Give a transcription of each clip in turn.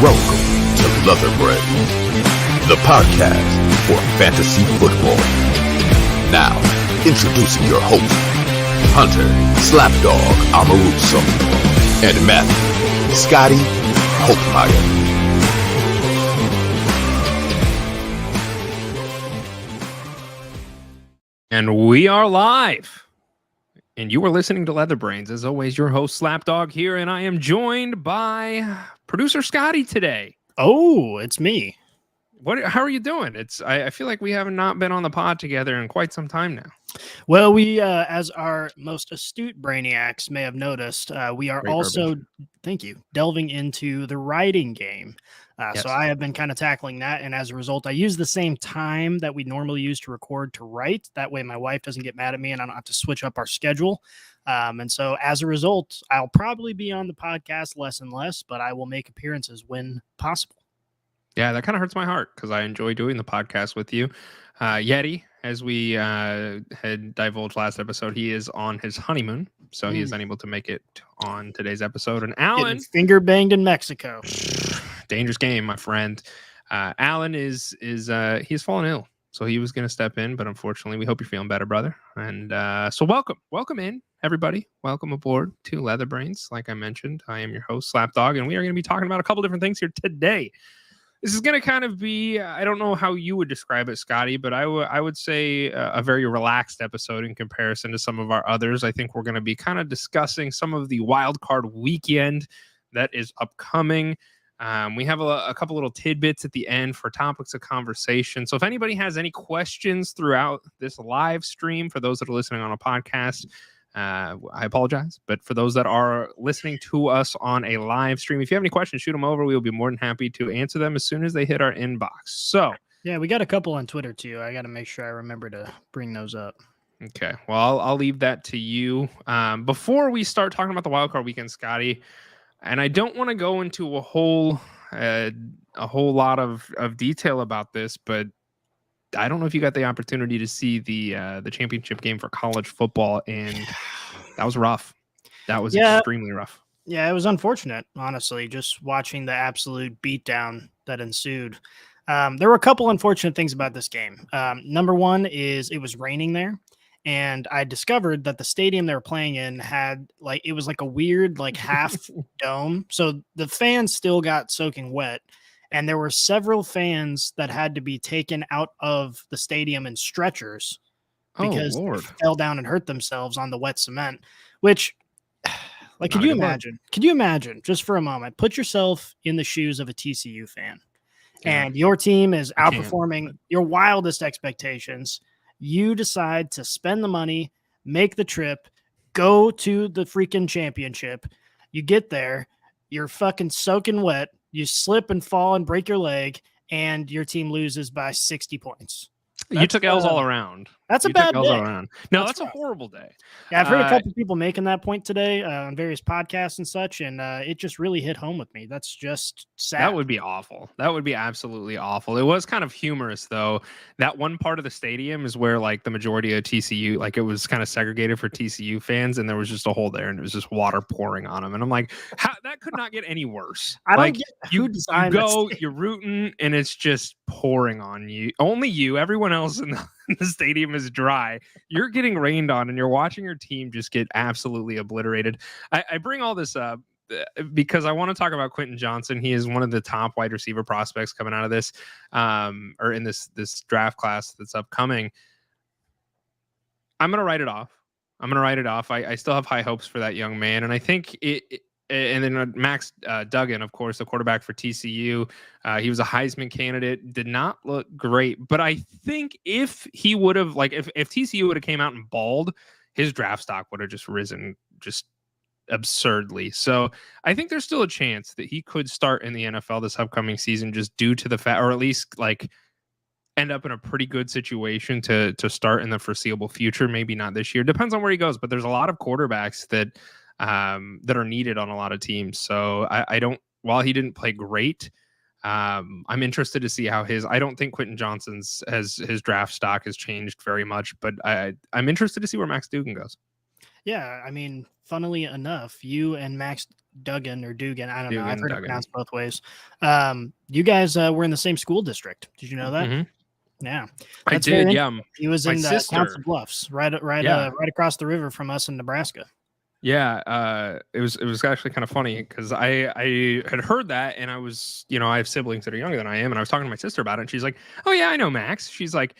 Welcome to Leather Brainz, the podcast for fantasy football. Now, introducing your host, Hunter Slapdog Amaruso, and Matthew Scotty Holtmeyer. And we are live. And you are listening to Leather Brainz. As always, your host, Slapdog, here, and I am joined by producer Scotty today. Oh, it's me. How are you doing? I feel like we have not been on the pod together in quite some time now. Well, we, as our most astute brainiacs may have noticed, we are thank you, delving into the writing game. Yes. So I have been kind of tackling that, and as a result, I use the same time that we normally use to record to write. That way my wife doesn't get mad at me and I don't have to switch up our schedule. And so as a result, I'll probably be on the podcast less and less, but I will make appearances when possible. Yeah, that kind of hurts my heart because I enjoy doing the podcast with you. Yeti, as we had divulged last episode, he is on his honeymoon, so he is unable to make it on today's episode. And Alan, getting finger banged in Mexico. Dangerous game, my friend. Alan he's fallen ill, so he was going to step in, but unfortunately, we hope you're feeling better, brother. And so welcome in, everybody. Welcome aboard to Leather Brainz. Like I mentioned, I am your host, Slapdog, and we are going to be talking about a couple different things here today. This is going to kind of be, I don't know how you would describe it, Scotty, but I would say a very relaxed episode in comparison to some of our others. I think we're going to be kind of discussing some of the Wildcard Weekend that is upcoming. We have a couple little tidbits at the end for topics of conversation. So if anybody has any questions throughout this live stream, for those that are listening on a podcast, I apologize. But for those that are listening to us on a live stream, if you have any questions, shoot them over. We will be more than happy to answer them as soon as they hit our inbox. So yeah, we got a couple on Twitter too. I got to make sure I remember to bring those up. Okay, well, I'll leave that to you. Before we start talking about the Wildcard Weekend, Scotty, and I don't want to go into a whole lot of detail about this, but I don't know if you got the opportunity to see the championship game for college football, and that was rough. That was extremely rough. Yeah, it was unfortunate, honestly, just watching the absolute beatdown that ensued. There were a couple unfortunate things about this game. Number one is it was raining there, and I discovered that the stadium they were playing in had it was like a weird half dome, so the fans still got soaking wet. And there were several fans that had to be taken out of the stadium in stretchers because they fell down and hurt themselves on the wet cement, which could you imagine just for a moment, put yourself in the shoes of a TCU fan and your team is outperforming your wildest expectations. You decide to spend the money, make the trip, go to the freaking championship. You get there, you're fucking soaking wet. You slip and fall and break your leg, and your team loses by 60 points. You took L's all around. That's a bad day. No, that's a horrible day. Yeah, I've heard a couple people making that point today on various podcasts and such, and it just really hit home with me. That's just sad. That would be awful. That would be absolutely awful. It was kind of humorous, though. That one part of the stadium is where, the majority of TCU, it was kind of segregated for TCU fans, and there was just a hole there, and it was just water pouring on them. And I'm like, that could not get any worse. I don't get who designed that. You're rooting, and it's just pouring on you. Only you. Everyone else in the stadium is dry. You're getting rained on, and you're watching your team just get absolutely obliterated. I bring all this up because I want to talk about Quentin Johnson. He is one of the top wide receiver prospects coming out of this, or in this draft class that's upcoming. I'm going to write it off. I still have high hopes for that young man, and I think and then Max Duggan, of course, the quarterback for TCU. He was a Heisman candidate, did not look great. But I think if he would have, if TCU would have came out and balled, his draft stock would have just risen just absurdly. So I think there's still a chance that he could start in the NFL this upcoming season just due to the fact, or at least end up in a pretty good situation to start in the foreseeable future. Maybe not this year. Depends on where he goes. But there's a lot of quarterbacks that are needed on a lot of teams. So I don't, while he didn't play great, I'm interested to see how I don't think Quentin Johnson's his draft stock has changed very much, but I'm interested to see where Max Duggan goes. Yeah. I mean, funnily enough, you and Max Duggan or Dugan. I don't know. Dugan, I've heard it Duggan. pronounced both ways. You guys were in the same school district. Did you know that? Mhm. Yeah, I that's did. very Yeah. interesting. He was My in sister. Council Bluffs, right Yeah. right across the river from us in Nebraska. Yeah, it was actually kind of funny because I had heard that, and I was, I have siblings that are younger than I am, and I was talking to my sister about it, and she's like, "Oh yeah, I know Max." She's like,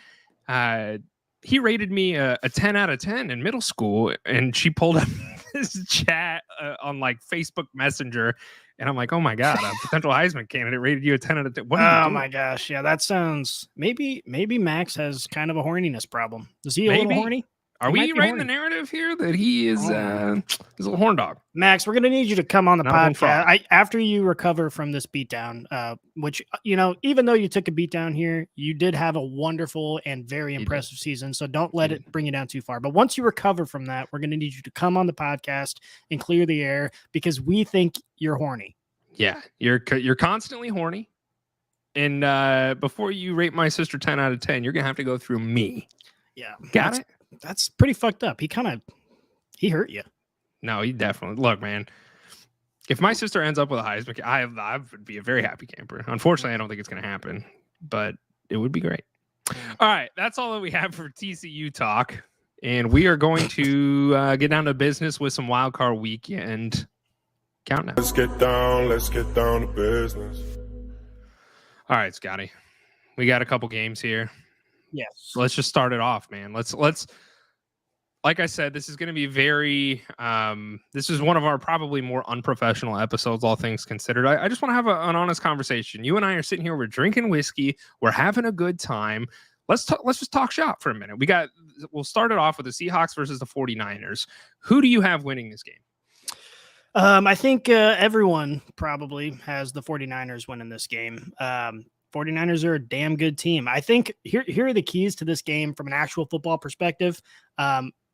"He rated me a 10 out of 10 in middle school," and she pulled up this chat on like Facebook Messenger, and I'm like, "Oh my god, a potential Heisman candidate rated you a 10 out of 10. What are you doing?" My gosh, yeah, that sounds maybe Max has kind of a horniness problem. Is he a Maybe. little horny? Are He we might be writing the horny. narrative here that he is he's a little horn dog? Max, we're going to need you to come on the Not a bullfrog. podcast after you recover from this beatdown, which, even though you took a beatdown here, you did have a wonderful and very impressive season. So don't let it bring you down too far. But once you recover from that, we're going to need you to come on the podcast and clear the air because we think you're horny. Yeah, you're constantly horny. And before you rate my sister 10 out of 10, you're going to have to go through me. Yeah. Got it? That's pretty fucked up. He hurt you. No, he definitely. Look, man, if my sister ends up with a Heisman, I would be a very happy camper. Unfortunately, I don't think it's going to happen, but it would be great. All right, that's all that we have for TCU talk. And we are going to get down to business with some Wildcard Weekend countdown. Let's get down to business. All right, Scotty, we got a couple games here. Yes. Let's just start it off, man. Let's like I said, this is going to be very this is one of our probably more unprofessional episodes, all things considered. I just want to have an honest conversation. You and I are sitting here, we're drinking whiskey, we're having a good time. Let's just talk shop for a minute. We'll start it off with the Seahawks versus the 49ers. Who do you have winning this game? I think everyone probably has the 49ers winning this game. 49ers are a damn good team. I think here are the keys to this game from an actual football perspective.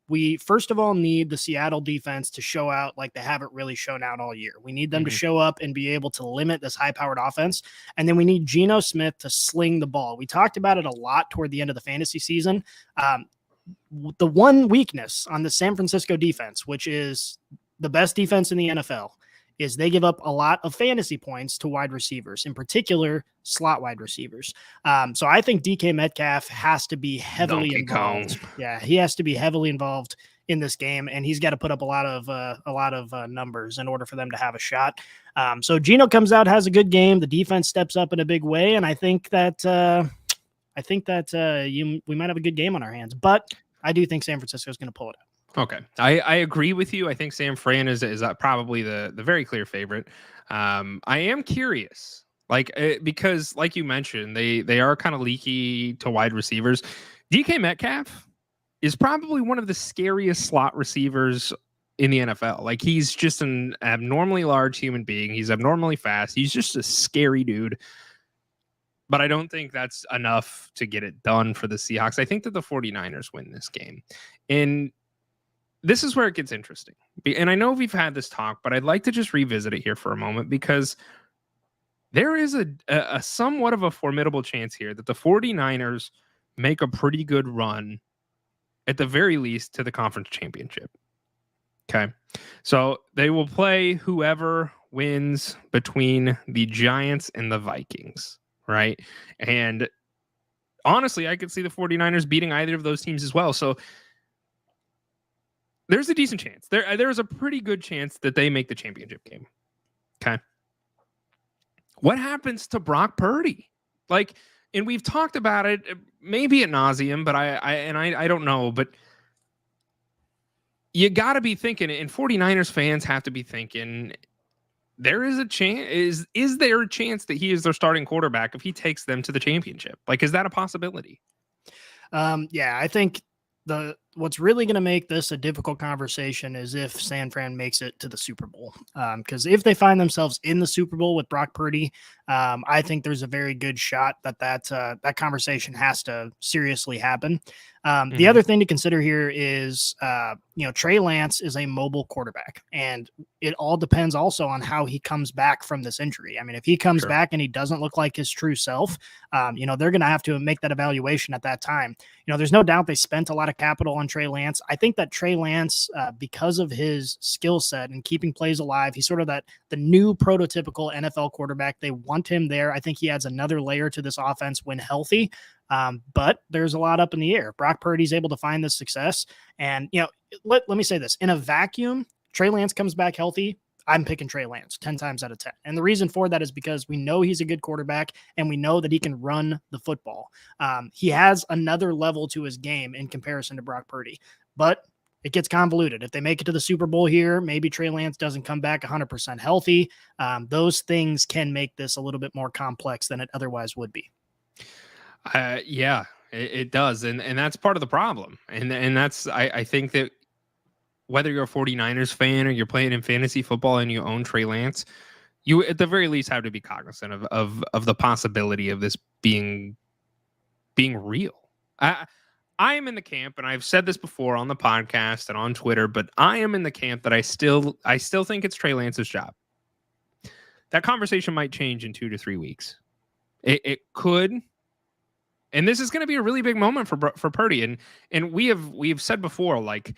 We first of all need the Seattle defense to show out like they haven't really shown out all year. We need them to show up and be able to limit this high-powered offense. And then we need Geno Smith to sling the ball. We talked about it a lot toward the end of the fantasy season. The one weakness on the San Francisco defense, which is the best defense in the NFL, is they give up a lot of fantasy points to wide receivers, in particular slot wide receivers. So I think DK Metcalf has to be heavily involved. Yeah, he has to be heavily involved in this game, and he's got to put up a lot of numbers in order for them to have a shot. So Geno comes out, has a good game. The defense steps up in a big way, and I think that we might have a good game on our hands. But I do think San Francisco is going to pull it out. Okay. I agree with you. I think San Fran is probably the very clear favorite. I am curious, because like you mentioned, they are kind of leaky to wide receivers. DK Metcalf is probably one of the scariest slot receivers in the NFL. Like, he's just an abnormally large human being. He's abnormally fast. He's just a scary dude. But I don't think that's enough to get it done for the Seahawks. I think that the 49ers win this game. And this is where it gets interesting. And I know we've had this talk, but I'd like to just revisit it here for a moment, because there is a somewhat of a formidable chance here that the 49ers make a pretty good run, at the very least, to the conference championship. Okay. So they will play whoever wins between the Giants and the Vikings, right? And honestly, I could see the 49ers beating either of those teams as well. So there's a decent chance. There's a pretty good chance that they make the championship game. Okay. What happens to Brock Purdy? And we've talked about it maybe ad nauseum, but I don't know, but you got to be thinking, and 49ers fans have to be thinking, there is a chance. Is there a chance that he is their starting quarterback if he takes them to the championship? Is that a possibility? Yeah, I think what's really going to make this a difficult conversation is if San Fran makes it to the Super Bowl. Because if they find themselves in the Super Bowl with Brock Purdy, I think there's a very good shot that conversation has to seriously happen. The other thing to consider here is, Trey Lance is a mobile quarterback, and it all depends also on how he comes back from this injury. I mean, if he comes back and he doesn't look like his true self, they're going to have to make that evaluation at that time. There's no doubt they spent a lot of capital on Trey Lance. I think that Trey Lance, because of his skill set and keeping plays alive, he's sort of the new prototypical NFL quarterback. They want him there. I think he adds another layer to this offense when healthy. But there's a lot up in the air. Brock Purdy's able to find this success. And, let me say this. In a vacuum, Trey Lance comes back healthy, I'm picking Trey Lance 10 times out of 10. And the reason for that is because we know he's a good quarterback and we know that he can run the football. He has another level to his game in comparison to Brock Purdy, but it gets convoluted. If they make it to the Super Bowl here, maybe Trey Lance doesn't come back 100% healthy. Those things can make this a little bit more complex than it otherwise would be. Yeah, it does. And that's part of the problem. And that's, I think that whether you're a 49ers fan or you're playing in fantasy football and you own Trey Lance, you at the very least have to be cognizant of the possibility of this being real. I am in the camp, and I've said this before on the podcast and on Twitter, but I am in the camp that I still think it's Trey Lance's job. That conversation might change in 2 to 3 weeks. It could. And this is going to be a really big moment for Purdy. And we've said before, like,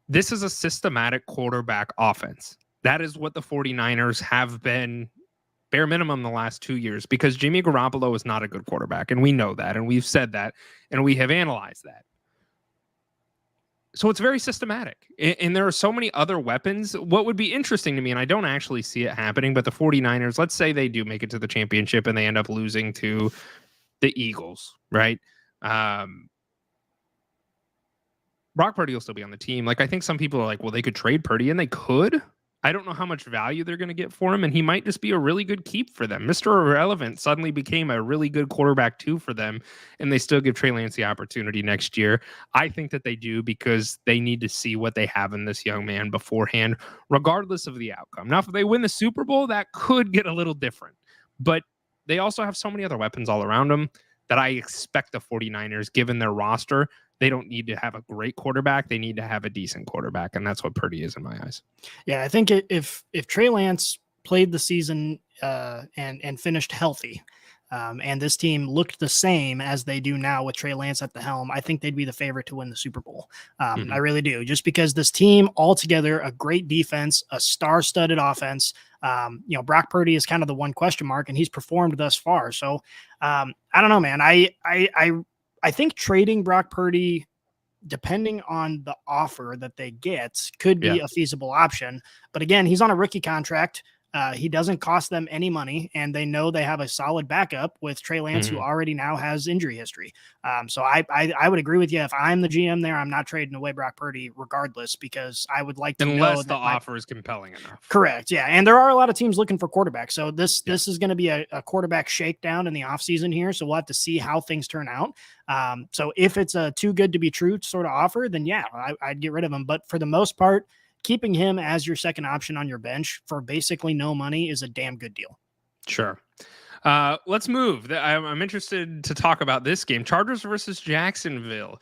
this is a systematic quarterback offense. That is what the 49ers have been, bare minimum, the last 2 years, because Jimmy Garoppolo is not a good quarterback. And we know that. And we've said that. And we have analyzed that. So it's very systematic. And there are so many other weapons. What would be interesting to me, and I don't actually see it happening, but the 49ers, let's say they do make it to the championship and they end up losing to the Eagles, right? Brock Purdy will still be on the team. Like, I think some people are like, well, they could trade Purdy, and they could. I don't know how much value they're going to get for him, and he might just be a really good keep for them. Mr. Irrelevant suddenly became a really good quarterback too for them, and they still give Trey Lance the opportunity next year. I think that they do because they need to see what they have in this young man beforehand, regardless of the outcome. Now, if they win the Super Bowl, that could get a little different, but they also have so many other weapons all around them that I expect the 49ers, given their roster, they don't need to have a great quarterback. They need to have a decent quarterback, and that's what Purdy is in my eyes. Yeah, I think if Trey Lance played the season and finished healthy, and this team looked the same as they do now with Trey Lance at the helm, I think they'd be the favorite to win the Super Bowl. I really do, just because this team altogether, a great defense, a star-studded offense. Brock Purdy is kind of the one question mark, and he's performed thus far. So I don't know, man. I think trading Brock Purdy, depending on the offer that they get, could be a feasible option. But again, he's on a rookie contract. He doesn't cost them any money, and they know they have a solid backup with Trey Lance, who already now has injury history. So I would agree with you. If I'm the GM there, I'm not trading away Brock Purdy regardless, because I would like to unless the offer is compelling enough. Correct. Yeah. And there are a lot of teams looking for quarterbacks. So this is going to be a quarterback shakedown in the offseason here. So we'll have to see how things turn out. So if it's a too good to be true sort of offer, then I'd get rid of him. But for the most part, keeping him as your second option on your bench for basically no money is a damn good deal. Sure. Let's move. I'm interested to talk about this game. Chargers versus Jacksonville.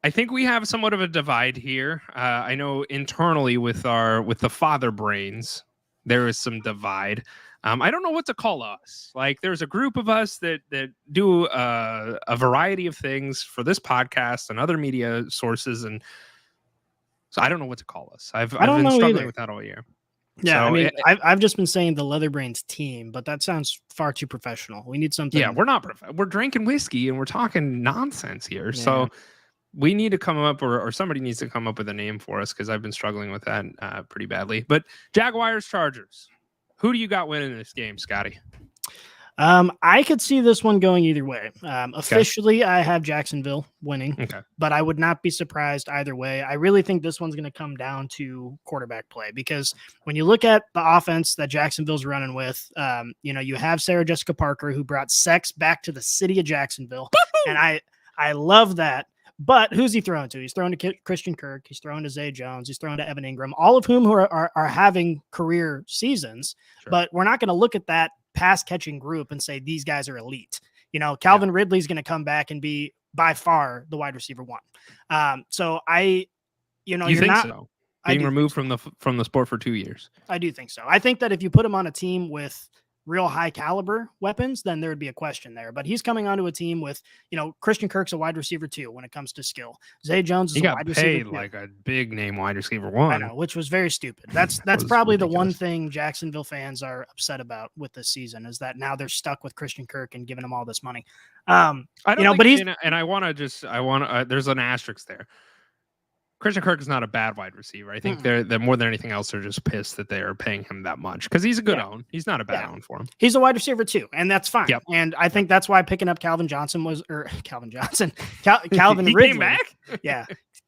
I think we have somewhat of a divide here. I know internally with the Father Brainz, there is some divide. I don't know what to call us. Like, there's a group of us that do a variety of things for this podcast and other media sources, and so I don't know what to call us. I've been struggling with that all year. Yeah, so I mean, I've just been saying the Leather Brains team, but that sounds far too professional. We need something. Yeah, we're not. We're drinking whiskey and we're talking nonsense here. Yeah. So we need to come up, or somebody needs to come up with a name for us, because I've been struggling with that pretty badly. But Jaguars, Chargers. Who do you got winning this game, Scotty? I could see this one going either way. Officially, I have Jacksonville winning, but I would not be surprised either way. I really think this one's going to come down to quarterback play, because when you look at the offense that Jacksonville's running with, you have Sarah Jessica Parker, who brought sex back to the city of Jacksonville. And I love that. But who's he throwing to? He's throwing to Christian Kirk. He's throwing to Zay Jones. He's throwing to Evan Ingram, all of whom are having career seasons. Sure. But we're not going to look at that pass catching group and say these guys are elite. Calvin Ridley's going to come back and be by far the wide receiver one. So you think not, so? Being removed from the sport for 2 years. I do think so. I think that if you put him on a team with real high caliber weapons, then there would be a question there. But he's coming onto a team with, Christian Kirk's a wide receiver 2 when it comes to skill. Zay Jones is He a got wide paid receiver like a big name wide receiver I 1. know, which was very stupid. That's was probably the one ridiculous. thing Jacksonville fans are upset about with this season is that now they're stuck with Christian Kirk and giving him all this money. I don't think, but he's and I want to there's an asterisk there. Christian Kirk is not a bad wide receiver. I think they're more than anything else, they're just pissed that they are paying him that much because he's a good own. He's not a bad own for him. He's a wide receiver 2, and that's fine. Yep. And I think that's why picking up Calvin Ridley. Came back? Yeah.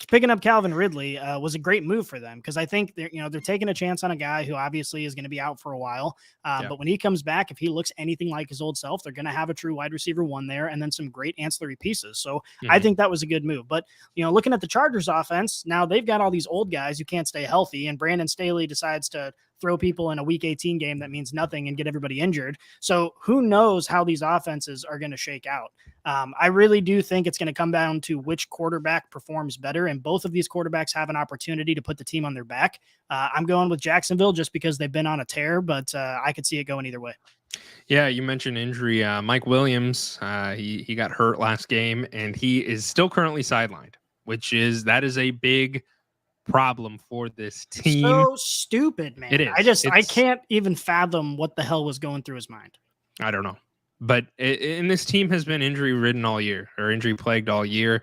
Picking up Calvin Ridley was a great move for them because I think they're taking a chance on a guy who obviously is going to be out for a while. But when he comes back, if he looks anything like his old self, they're going to have a true wide receiver 1 there and then some great ancillary pieces. So I think that was a good move. But, looking at the Chargers offense, now they've got all these old guys who can't stay healthy, and Brandon Staley decides to throw people in a week 18 game that means nothing and get everybody injured. So who knows how these offenses are going to shake out. I really do think it's going to come down to which quarterback performs better. And both of these quarterbacks have an opportunity to put the team on their back. I'm going with Jacksonville just because they've been on a tear, but I could see it going either way. Yeah, you mentioned injury. Mike Williams, he got hurt last game and he is still currently sidelined, that is a big problem for this team. So stupid, man. It is. I can't even fathom what the hell was going through his mind. I don't know. But and this team has been injury ridden all year or injury plagued all year.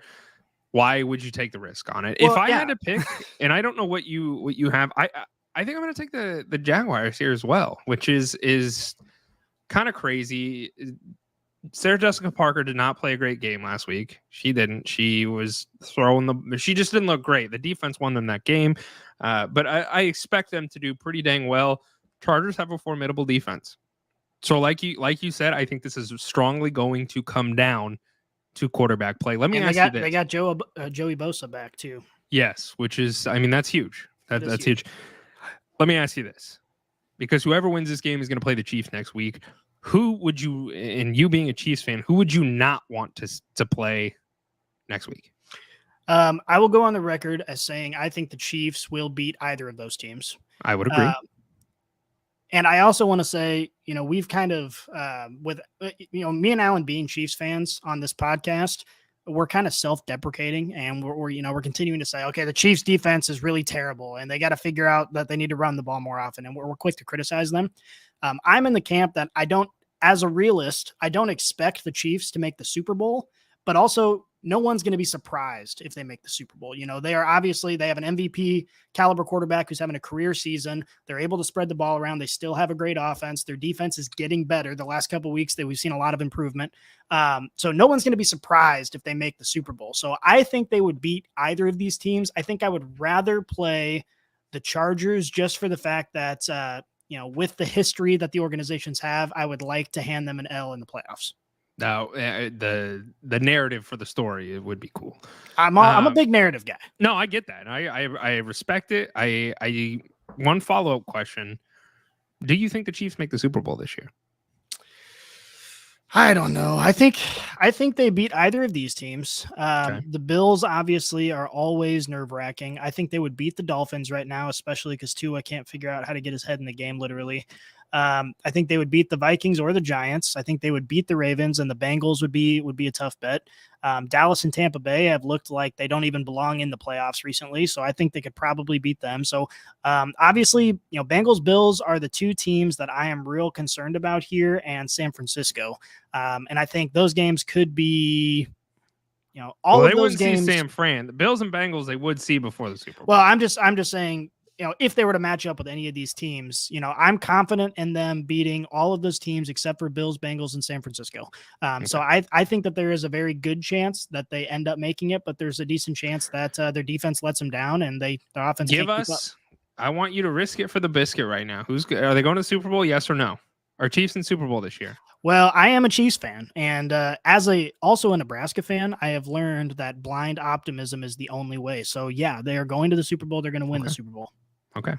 Why would you take the risk on it? Well, if I had to pick, and I don't know what you have, I think I'm going to take the Jaguars here as well, which is kind of crazy. Sarah Jessica Parker did not play a great game last week. She didn't. She was she just didn't look great. The defense won them that game. But I expect them to do pretty dang well. Chargers have a formidable defense. So like you said, I think this is strongly going to come down to quarterback play. Let me ask you this. They got Joey Bosa back too. Yes, which is, that's huge. That's huge. Let me ask you this. Because whoever wins this game is going to play the Chiefs next week. Who would you, and you being a Chiefs fan, who would you not want to play next week? I will go on the record as saying I think the Chiefs will beat either of those teams. I would agree. And I also want to say, we've kind of, me and Alan being Chiefs fans on this podcast, we're kind of self-deprecating and we're continuing to say, okay, the Chiefs defense is really terrible and they got to figure out that they need to run the ball more often. And we're quick to criticize them. I'm in the camp that as a realist, I don't expect the Chiefs to make the Super Bowl, but also no one's going to be surprised if they make the Super Bowl. They have an MVP caliber quarterback who's having a career season. They're able to spread the ball around. They still have a great offense. Their defense is getting better. The last couple of weeks that we've seen a lot of improvement. So no one's going to be surprised if they make the Super Bowl. So I think they would beat either of these teams. I think I would rather play the Chargers just for the fact that, with the history that the organizations have, I would like to hand them an L in the playoffs. Now, the narrative for the story, it would be cool. I'm a big narrative guy. No, I get that. I respect it. I one follow-up question. Do you think the Chiefs make the Super Bowl this year? I don't know. I think they beat either of these teams. Okay. The Bills obviously are always nerve-wracking. I think they would beat the Dolphins right now, especially because Tua can't figure out how to get his head in the game, literally. I think they would beat the Vikings or the Giants. I think they would beat the Ravens, and the Bengals would be a tough bet. Dallas and Tampa Bay have looked like they don't even belong in the playoffs recently, so I think they could probably beat them. So obviously, Bengals, Bills are the two teams that I am real concerned about here, and San Francisco. And I think those games could be, all of those games. They wouldn't see San Fran. The Bills and Bengals they would see before the Super Bowl. Well, I'm just saying. If they were to match up with any of these teams, I'm confident in them beating all of those teams except for Bills, Bengals, and San Francisco. Okay. So I think that there is a very good chance that they end up making it, but there's a decent chance that their defense lets them down and their offense. I want you to risk it for the biscuit right now. Are they going to the Super Bowl? Yes or no? Are Chiefs in Super Bowl this year? Well, I am a Chiefs fan, and also a Nebraska fan, I have learned that blind optimism is the only way. So yeah, they are going to the Super Bowl. They're going to win the Super Bowl. Okay.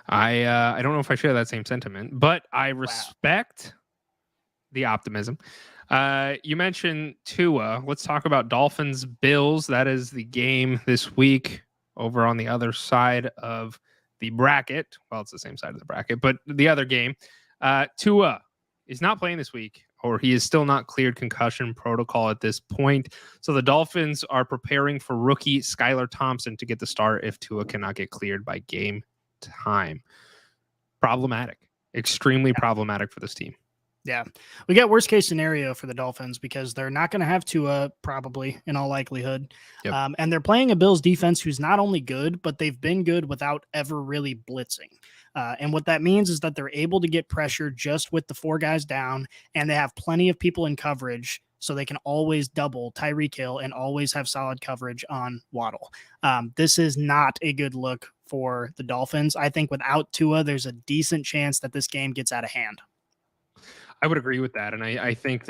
I don't know if I share that same sentiment, but I respect the optimism. You mentioned Tua. Let's talk about Dolphins Bills. That is the game this week over on the other side of the bracket. Well, it's the same side of the bracket, but the other game. Tua, is not playing this week, or he is still not cleared concussion protocol at this point. So the Dolphins are preparing for rookie Skylar Thompson to get the start if Tua cannot get cleared by game time. Problematic, extremely problematic for this team. Yeah, we got worst case scenario for the Dolphins because they're not going to have Tua probably in all likelihood. Yep. And they're playing a Bills defense who's not only good, but they've been good without ever really blitzing. And what that means is that they're able to get pressure just with the 4 guys down, and they have plenty of people in coverage, so they can always double Tyreek Hill and always have solid coverage on Waddle. This is not a good look for the Dolphins. I think without Tua, there's a decent chance that this game gets out of hand. I would agree with that. And I think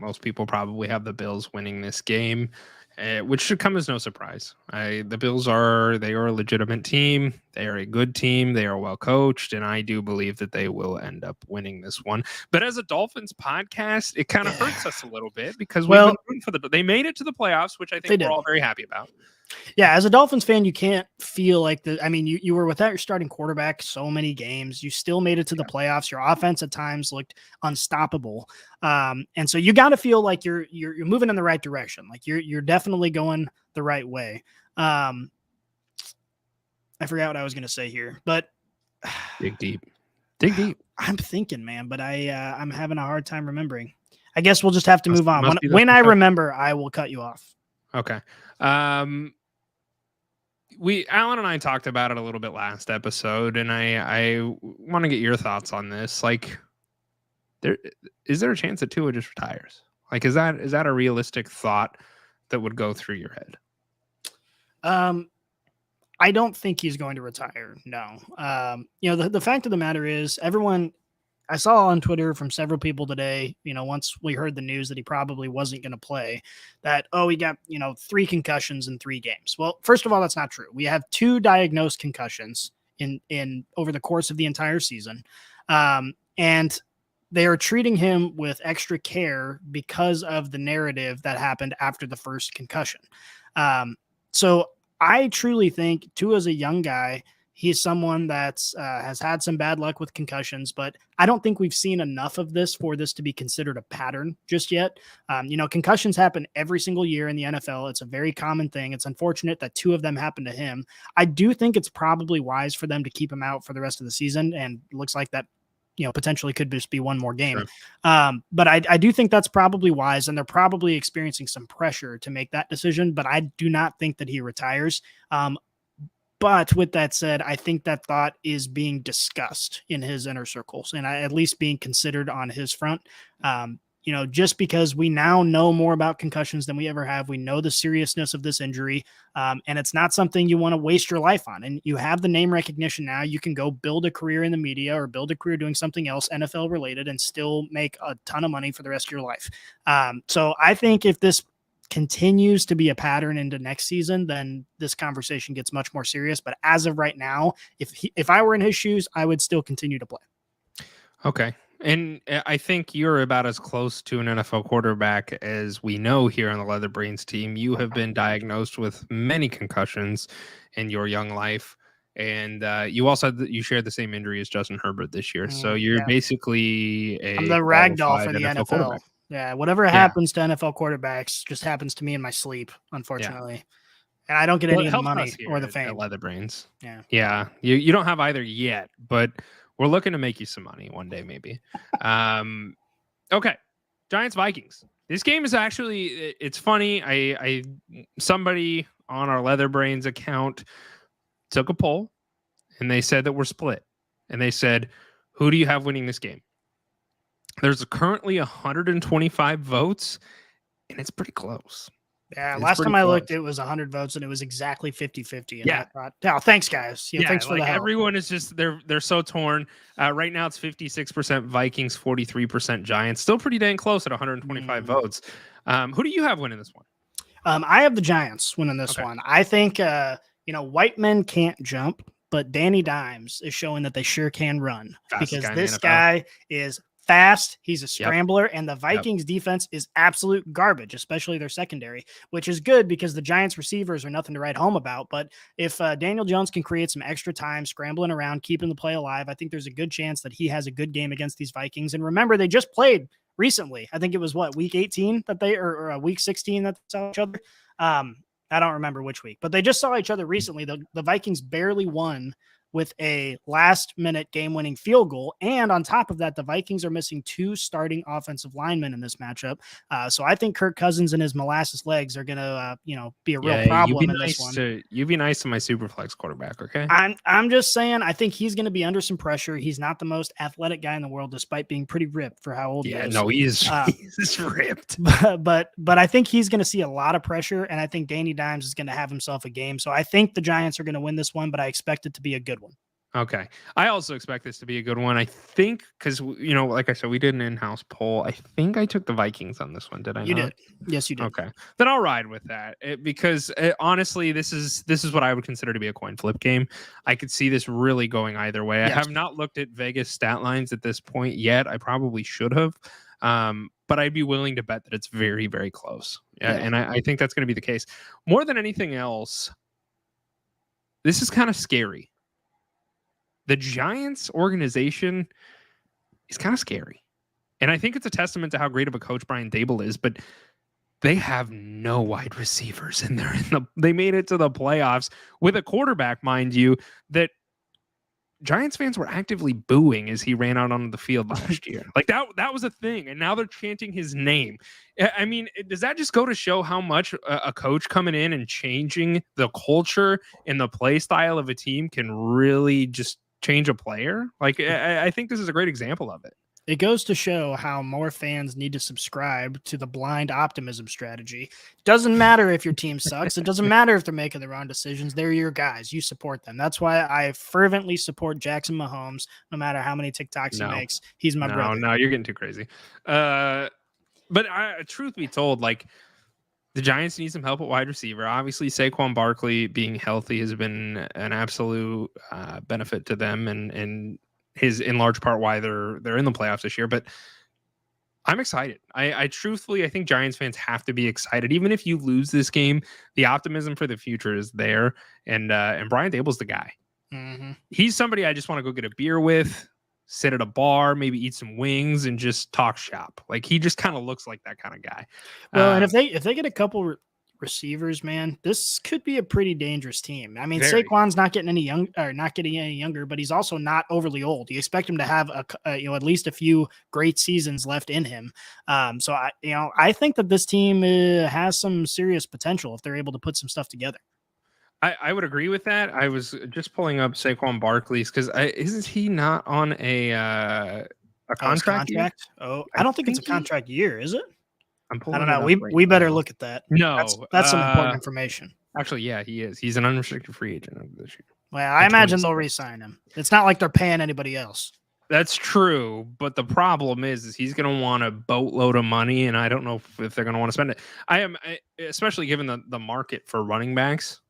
most people probably have the Bills winning this game, which should come as no surprise. The Bills are a legitimate team. They are a good team. They are well coached. And I do believe that they will end up winning this one. But as a Dolphins podcast, it kind of hurts us a little bit because we've been rooting for they made it to the playoffs, which I think we're all very happy about. Yeah, as a Dolphins fan, you can't feel like you were without your starting quarterback so many games. You still made it to the playoffs. Your offense at times looked unstoppable. And so you got to feel like you're moving in the right direction. Like you're definitely going the right way. I forgot what I was going to say here, but dig deep. I'm thinking, man, but I'm having a hard time remembering. I guess we'll just have to move on. When I remember, I will cut you off. Okay. Alan and I talked about it a little bit last episode, and I want to get your thoughts on this. Like, is there a chance that Tua just retires? Like, is that a realistic thought that would go through your head? I don't think he's going to retire. No. The fact of the matter is I saw on Twitter from several people today, once we heard the news that he probably wasn't going to play, that, he got, 3 concussions in 3 games. Well, first of all, that's not true. We have 2 diagnosed concussions in over the course of the entire season. And they are treating him with extra care because of the narrative that happened after the first concussion. So I truly think Tua's a young guy. He's someone that has had some bad luck with concussions, but I don't think we've seen enough of this for this to be considered a pattern just yet. Concussions happen every single year in the NFL. It's a very common thing. It's unfortunate that 2 of them happened to him. I do think it's probably wise for them to keep him out for the rest of the season, and it looks like that potentially could just be one more game. Sure. But I do think that's probably wise, and they're probably experiencing some pressure to make that decision, but I do not think that he retires. But with that said, I think that thought is being discussed in his inner circles and at least being considered on his front. Just because we now know more about concussions than we ever have. We know the seriousness of this injury, and it's not something you want to waste your life on. And you have the name recognition now. You can go build a career in the media or build a career doing something else NFL related and still make a ton of money for the rest of your life. So I think if this continues to be a pattern into next season, then this conversation gets much more serious. But as of right now, if I were in his shoes, I would still continue to play. Okay. And I think you're about as close to an NFL quarterback as we know here on the Leather Brains team. You have been diagnosed with many concussions in your young life. And you also you shared the same injury as Justin Herbert this year. So you're basically I'm the ragdoll for the NFL. Yeah, whatever happens to NFL quarterbacks just happens to me in my sleep, unfortunately. Yeah. And I don't get any of the money or the fame. Leather Brains. Yeah. You don't have either yet, but we're looking to make you some money one day, maybe. Okay, Giants Vikings. This game is actually it's funny. I somebody on our Leather Brains account took a poll, and they said that we're split. And they said, "Who do you have winning this game?" There's currently 125 votes, and it's pretty close. Yeah, last time I looked, it was 100 votes, and it was exactly 50-50. And I thought, thanks, guys. Thanks for the help. Everyone is just they're so torn. Right now, it's 56% Vikings, 43% Giants. Still pretty dang close at 125 votes. Who do you have winning this one? I have the Giants winning this one. I think white men can't jump, but Danny Dimes is showing that they sure can run. Fastest because this guy is fast. He's a scrambler, and the Vikings defense is absolute garbage, especially their secondary, which is good because the Giants receivers are nothing to write home about. But if Daniel Jones can create some extra time scrambling around, keeping the play alive, I think there's a good chance that he has a good game against these Vikings. And remember, they just played recently. I think it was week 18 that or week 16 that they saw each other. I don't remember which week, but they just saw each other recently. The Vikings barely won with a last-minute game-winning field goal. And on top of that, the Vikings are missing 2 starting offensive linemen in this matchup. So I think Kirk Cousins and his molasses legs are going to, be a real problem in this one. You be nice to my Superflex quarterback, okay? I'm just saying, I think he's going to be under some pressure. He's not the most athletic guy in the world, despite being pretty ripped for how old he is. No, he's ripped. But I think he's going to see a lot of pressure, and I think Danny Dimes is going to have himself a game. So I think the Giants are going to win this one, but I expect it to be a good one. Okay. I also expect this to be a good one. I think because, like I said, we did an in-house poll. I think I took the Vikings on this one. Did I You not? did. Yes, you did. Okay. Then I'll ride with that because honestly, this is what I would consider to be a coin flip game. I could see this really going either way. Yes. I have not looked at Vegas stat lines at this point yet. I probably should have. But I'd be willing to bet that it's very, very close. Yeah. And I think that's going to be the case. More than anything else, this is kind of scary. The Giants organization is kind of scary. And I think it's a testament to how great of a coach Brian Daboll is, but they have no wide receivers and they made it to the playoffs with a quarterback, mind you, that Giants fans were actively booing as he ran out onto the field last year. Like that was a thing. And now they're chanting his name. I mean, does that just go to show how much a coach coming in and changing the culture and the play style of a team can really just change a player? Like, I think this is a great example of it. It goes to show how more fans need to subscribe to the blind optimism strategy. Doesn't matter if your team sucks. It doesn't matter if they're making the wrong decisions. They're your guys. You support them. That's why I fervently support Jackson Mahomes, no matter how many TikToks he makes. He's my brother. No, you're getting too crazy. But truth be told, like, the Giants need some help at wide receiver. Obviously, Saquon Barkley being healthy has been an absolute benefit to them, and his in large part why they're in the playoffs this year. But I'm excited. I truthfully, I think Giants fans have to be excited. Even if you lose this game, the optimism for the future is there, and Brian Daboll's the guy. Mm-hmm. He's somebody I just want to go get a beer with, sit at a bar, maybe eat some wings, and just talk shop. Like, he just kind of looks like that kind of guy. Well, and if they get a couple receivers, man, this could be a pretty dangerous team. I mean, Saquon's not getting any younger, but he's also not overly old. You expect him to have at least a few great seasons left in him. So I think that this team has some serious potential if they're able to put some stuff together. I would agree with that. I was just pulling up Saquon Barkley's because isn't he not on a contract? Oh, I don't think it's a contract year, is it? I don't know. We better look at that. No, that's some important information. Actually, yeah, he is. He's an unrestricted free agent this year. Well, I imagine they'll re-sign him. It's not like they're paying anybody else. That's true, but the problem is he's going to want a boatload of money, and I don't know if they're going to want to spend it. Especially given the market for running backs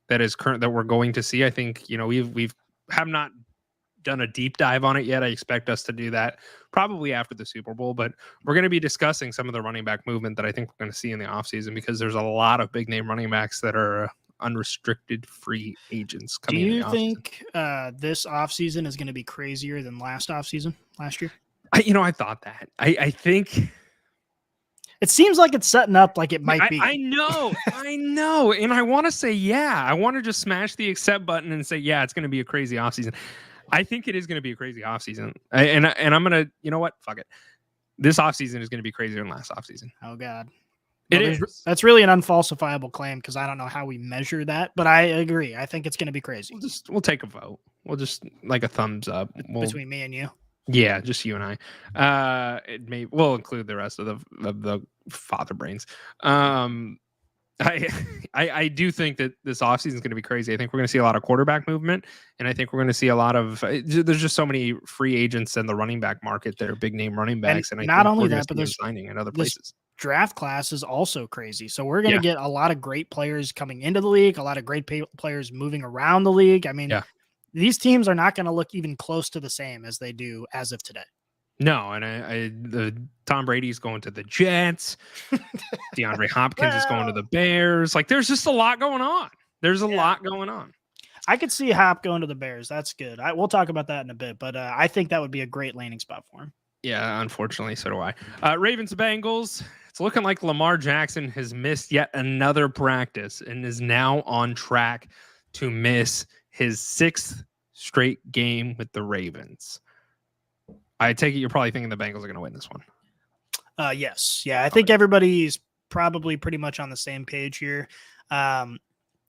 that we're going to see. I think we've have not done a deep dive on it yet. I expect us to do that probably after the Super Bowl, but we're going to be discussing some of the running back movement that I think we're going to see in the offseason because there's a lot of big name running backs that are unrestricted free agents coming in. Do you think this offseason is going to be crazier than last year? I thought that. I think it seems like it's setting up like it might be. I know. And I want to say, yeah, I want to just smash the accept button and say, yeah, it's going to be a crazy offseason. I think it is going to be a crazy offseason. And I'm going to, you know what? Fuck it. This offseason is going to be crazier than last offseason. Oh, God. It is. That's really an unfalsifiable claim because I don't know how we measure that, but I agree. I think it's going to be crazy. We'll take a vote. We'll just like a thumbs up. Between me and you. Yeah, just you and I. We'll include the rest of the Father Brainz. I do think that this offseason is going to be crazy. I think we're going to see a lot of quarterback movement, and I think we're going to see a lot of. There's just so many free agents in the running back market that are big name running backs, and I not think only we're that, but there's signing in other places. Draft class is also crazy. So we're going to get a lot of great players coming into the league, a lot of great players moving around the league. I mean, these teams are not going to look even close to the same as they do as of today. No, and the Tom Brady's going to the Jets. DeAndre Hopkins is going to the Bears. Like, there's just a lot going on. There's a lot going on. I could see Hop going to the Bears. That's good. We'll talk about that in a bit, but I think that would be a great landing spot for him. Yeah, unfortunately, so do I. Ravens Bengals. It's looking like Lamar Jackson has missed yet another practice and is now on track to miss his 6th straight game with the Ravens. I take it you're probably thinking the Bengals are going to win this one. Yes. Yeah, I think everybody's probably pretty much on the same page here. The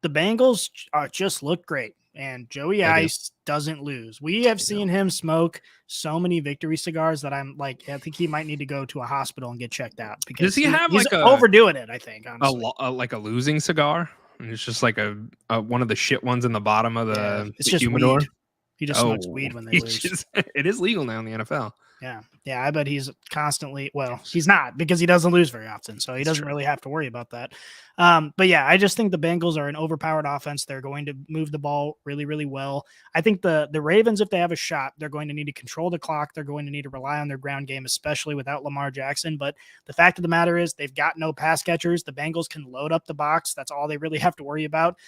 Bengals just look great, and Joey Ice doesn't lose. We have seen him smoke so many victory cigars that I'm like, I think he might need to go to a hospital and get checked out because does he have he's like a overdoing it? I think honestly. like a losing cigar, and it's just like a one of the shit ones in the bottom of the humidor. Weed. He just smokes weed when they lose. It is legal now in the NFL. Yeah. I bet he's constantly. Well, he's not because he doesn't lose very often, so he doesn't really have to worry about that. But yeah, I just think the Bengals are an overpowered offense. They're going to move the ball really, really well. I think the Ravens, if they have a shot, they're going to need to control the clock. They're going to need to rely on their ground game, especially without Lamar Jackson. But the fact of the matter is, they've got no pass catchers. The Bengals can load up the box. That's all they really have to worry about.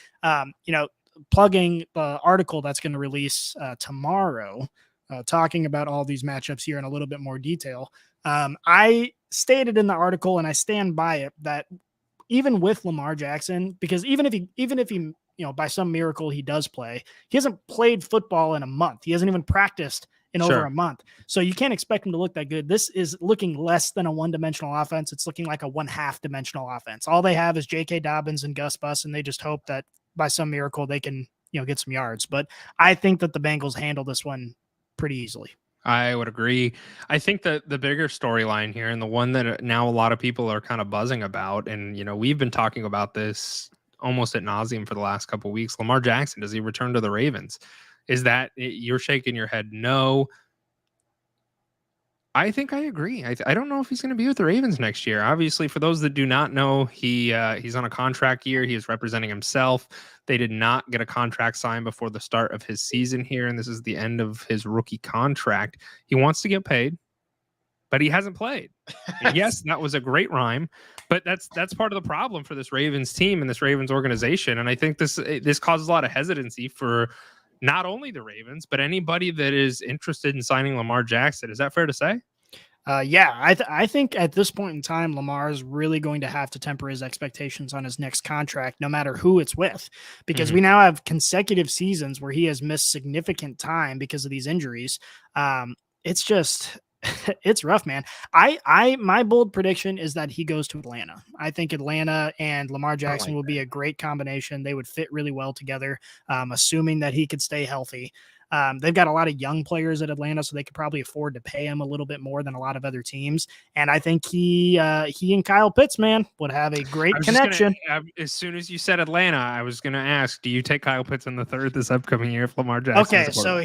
Plugging the article that's going to release tomorrow, talking about all these matchups here in a little bit more detail. I stated in the article, and I stand by it, that even with Lamar Jackson, because even if he by some miracle he does play, he hasn't played football in a month. He hasn't even practiced in over a month. So you can't expect him to look that good. This is looking less than a one-dimensional offense. It's looking like a one-half dimensional offense. All they have is J.K. Dobbins and Gus Bus, and they just hope that by some miracle they can, get some yards. But I think that the Bengals handle this one pretty easily. I would agree. I think that the bigger storyline here, and the one that now a lot of people are kind of buzzing about, and we've been talking about this almost ad nauseum for the last couple of weeks. Lamar Jackson, does he return to the Ravens? Is that you're shaking your head? No. I think I agree. I don't know if he's going to be with the Ravens next year. Obviously, for those that do not know, he's on a contract year. He is representing himself. They did not get a contract signed before the start of his season here, and this is the end of his rookie contract. He wants to get paid, but he hasn't played. Yes, that was a great rhyme, but that's part of the problem for this Ravens team and this Ravens organization. And I think this causes a lot of hesitancy for not only the Ravens, but anybody that is interested in signing Lamar Jackson. Is that fair to say? I think at this point in time, Lamar is really going to have to temper his expectations on his next contract, no matter who it's with, because we now have consecutive seasons where he has missed significant time because of these injuries. It's just... it's rough, man. My bold prediction is that he goes to Atlanta. I think Atlanta and Lamar Jackson will be a great combination. They would fit really well together, assuming that he could stay healthy. They've got a lot of young players at Atlanta, so they could probably afford to pay him a little bit more than a lot of other teams. And I think he and Kyle Pitts, man, would have a great connection. As soon as you said Atlanta, I was going to ask, do you take Kyle Pitts in the third this upcoming year if Lamar Jackson? Okay, so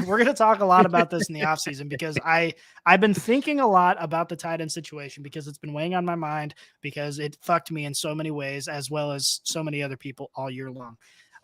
we're going to talk a lot about this in the offseason because I've been thinking a lot about the tight end situation because it's been weighing on my mind because it fucked me in so many ways as well as so many other people all year long.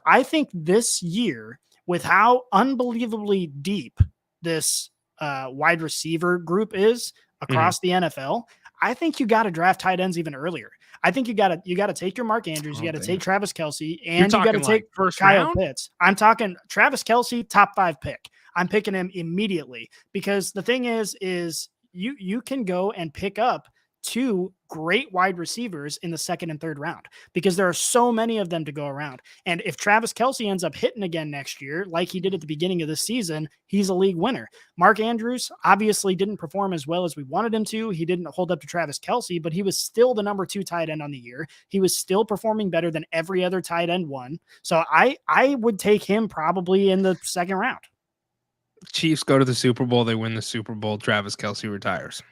I think this year, with how unbelievably deep this wide receiver group is across the NFL, I think you got to draft tight ends even earlier. I think you got to take your Mark Andrews, you got to take Travis Kelce, and you got to take first Kyle round? Pitts. I'm talking Travis Kelce, top 5 pick. I'm picking him immediately because the thing is you can go and pick up 2 great wide receivers in the second and third round because there are so many of them to go around. And if Travis Kelce ends up hitting again next year, like he did at the beginning of the season, he's a league winner. Mark Andrews obviously didn't perform as well as we wanted him to. He didn't hold up to Travis Kelce, but he was still the number 2 tight end on the year. He was still performing better than every other tight end one. So I would take him probably in the second round. Chiefs go to the Super Bowl. They win the Super Bowl. Travis Kelce retires.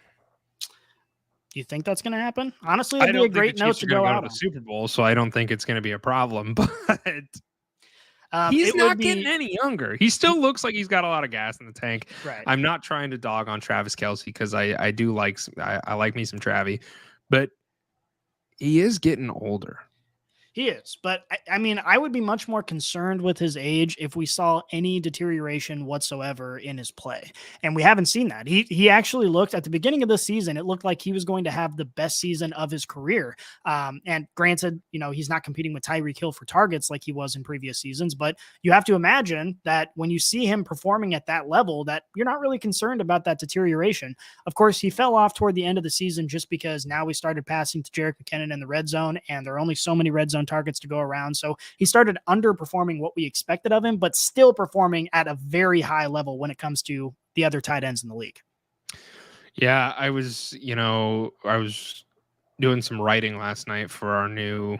Do you think that's going to happen? Honestly, that'd be a great note to go out to the Super Bowl, so I don't think it's going to be a problem. But he's not getting any younger. He still looks like he's got a lot of gas in the tank. Right. I'm not trying to dog on Travis Kelce because I do like me some Travie, but he is getting older. He is, but I mean, I would be much more concerned with his age if we saw any deterioration whatsoever in his play, and we haven't seen that. He actually looked at the beginning of the season. It looked like he was going to have the best season of his career. And granted, he's not competing with Tyreek Hill for targets like he was in previous seasons, but you have to imagine that when you see him performing at that level, that you're not really concerned about that deterioration. Of course, he fell off toward the end of the season just because now we started passing to Jerick McKinnon in the red zone, and there are only so many red zone targets to go around. So he started underperforming what we expected of him, but still performing at a very high level when it comes to the other tight ends in the league. Yeah, I was doing some writing last night for our new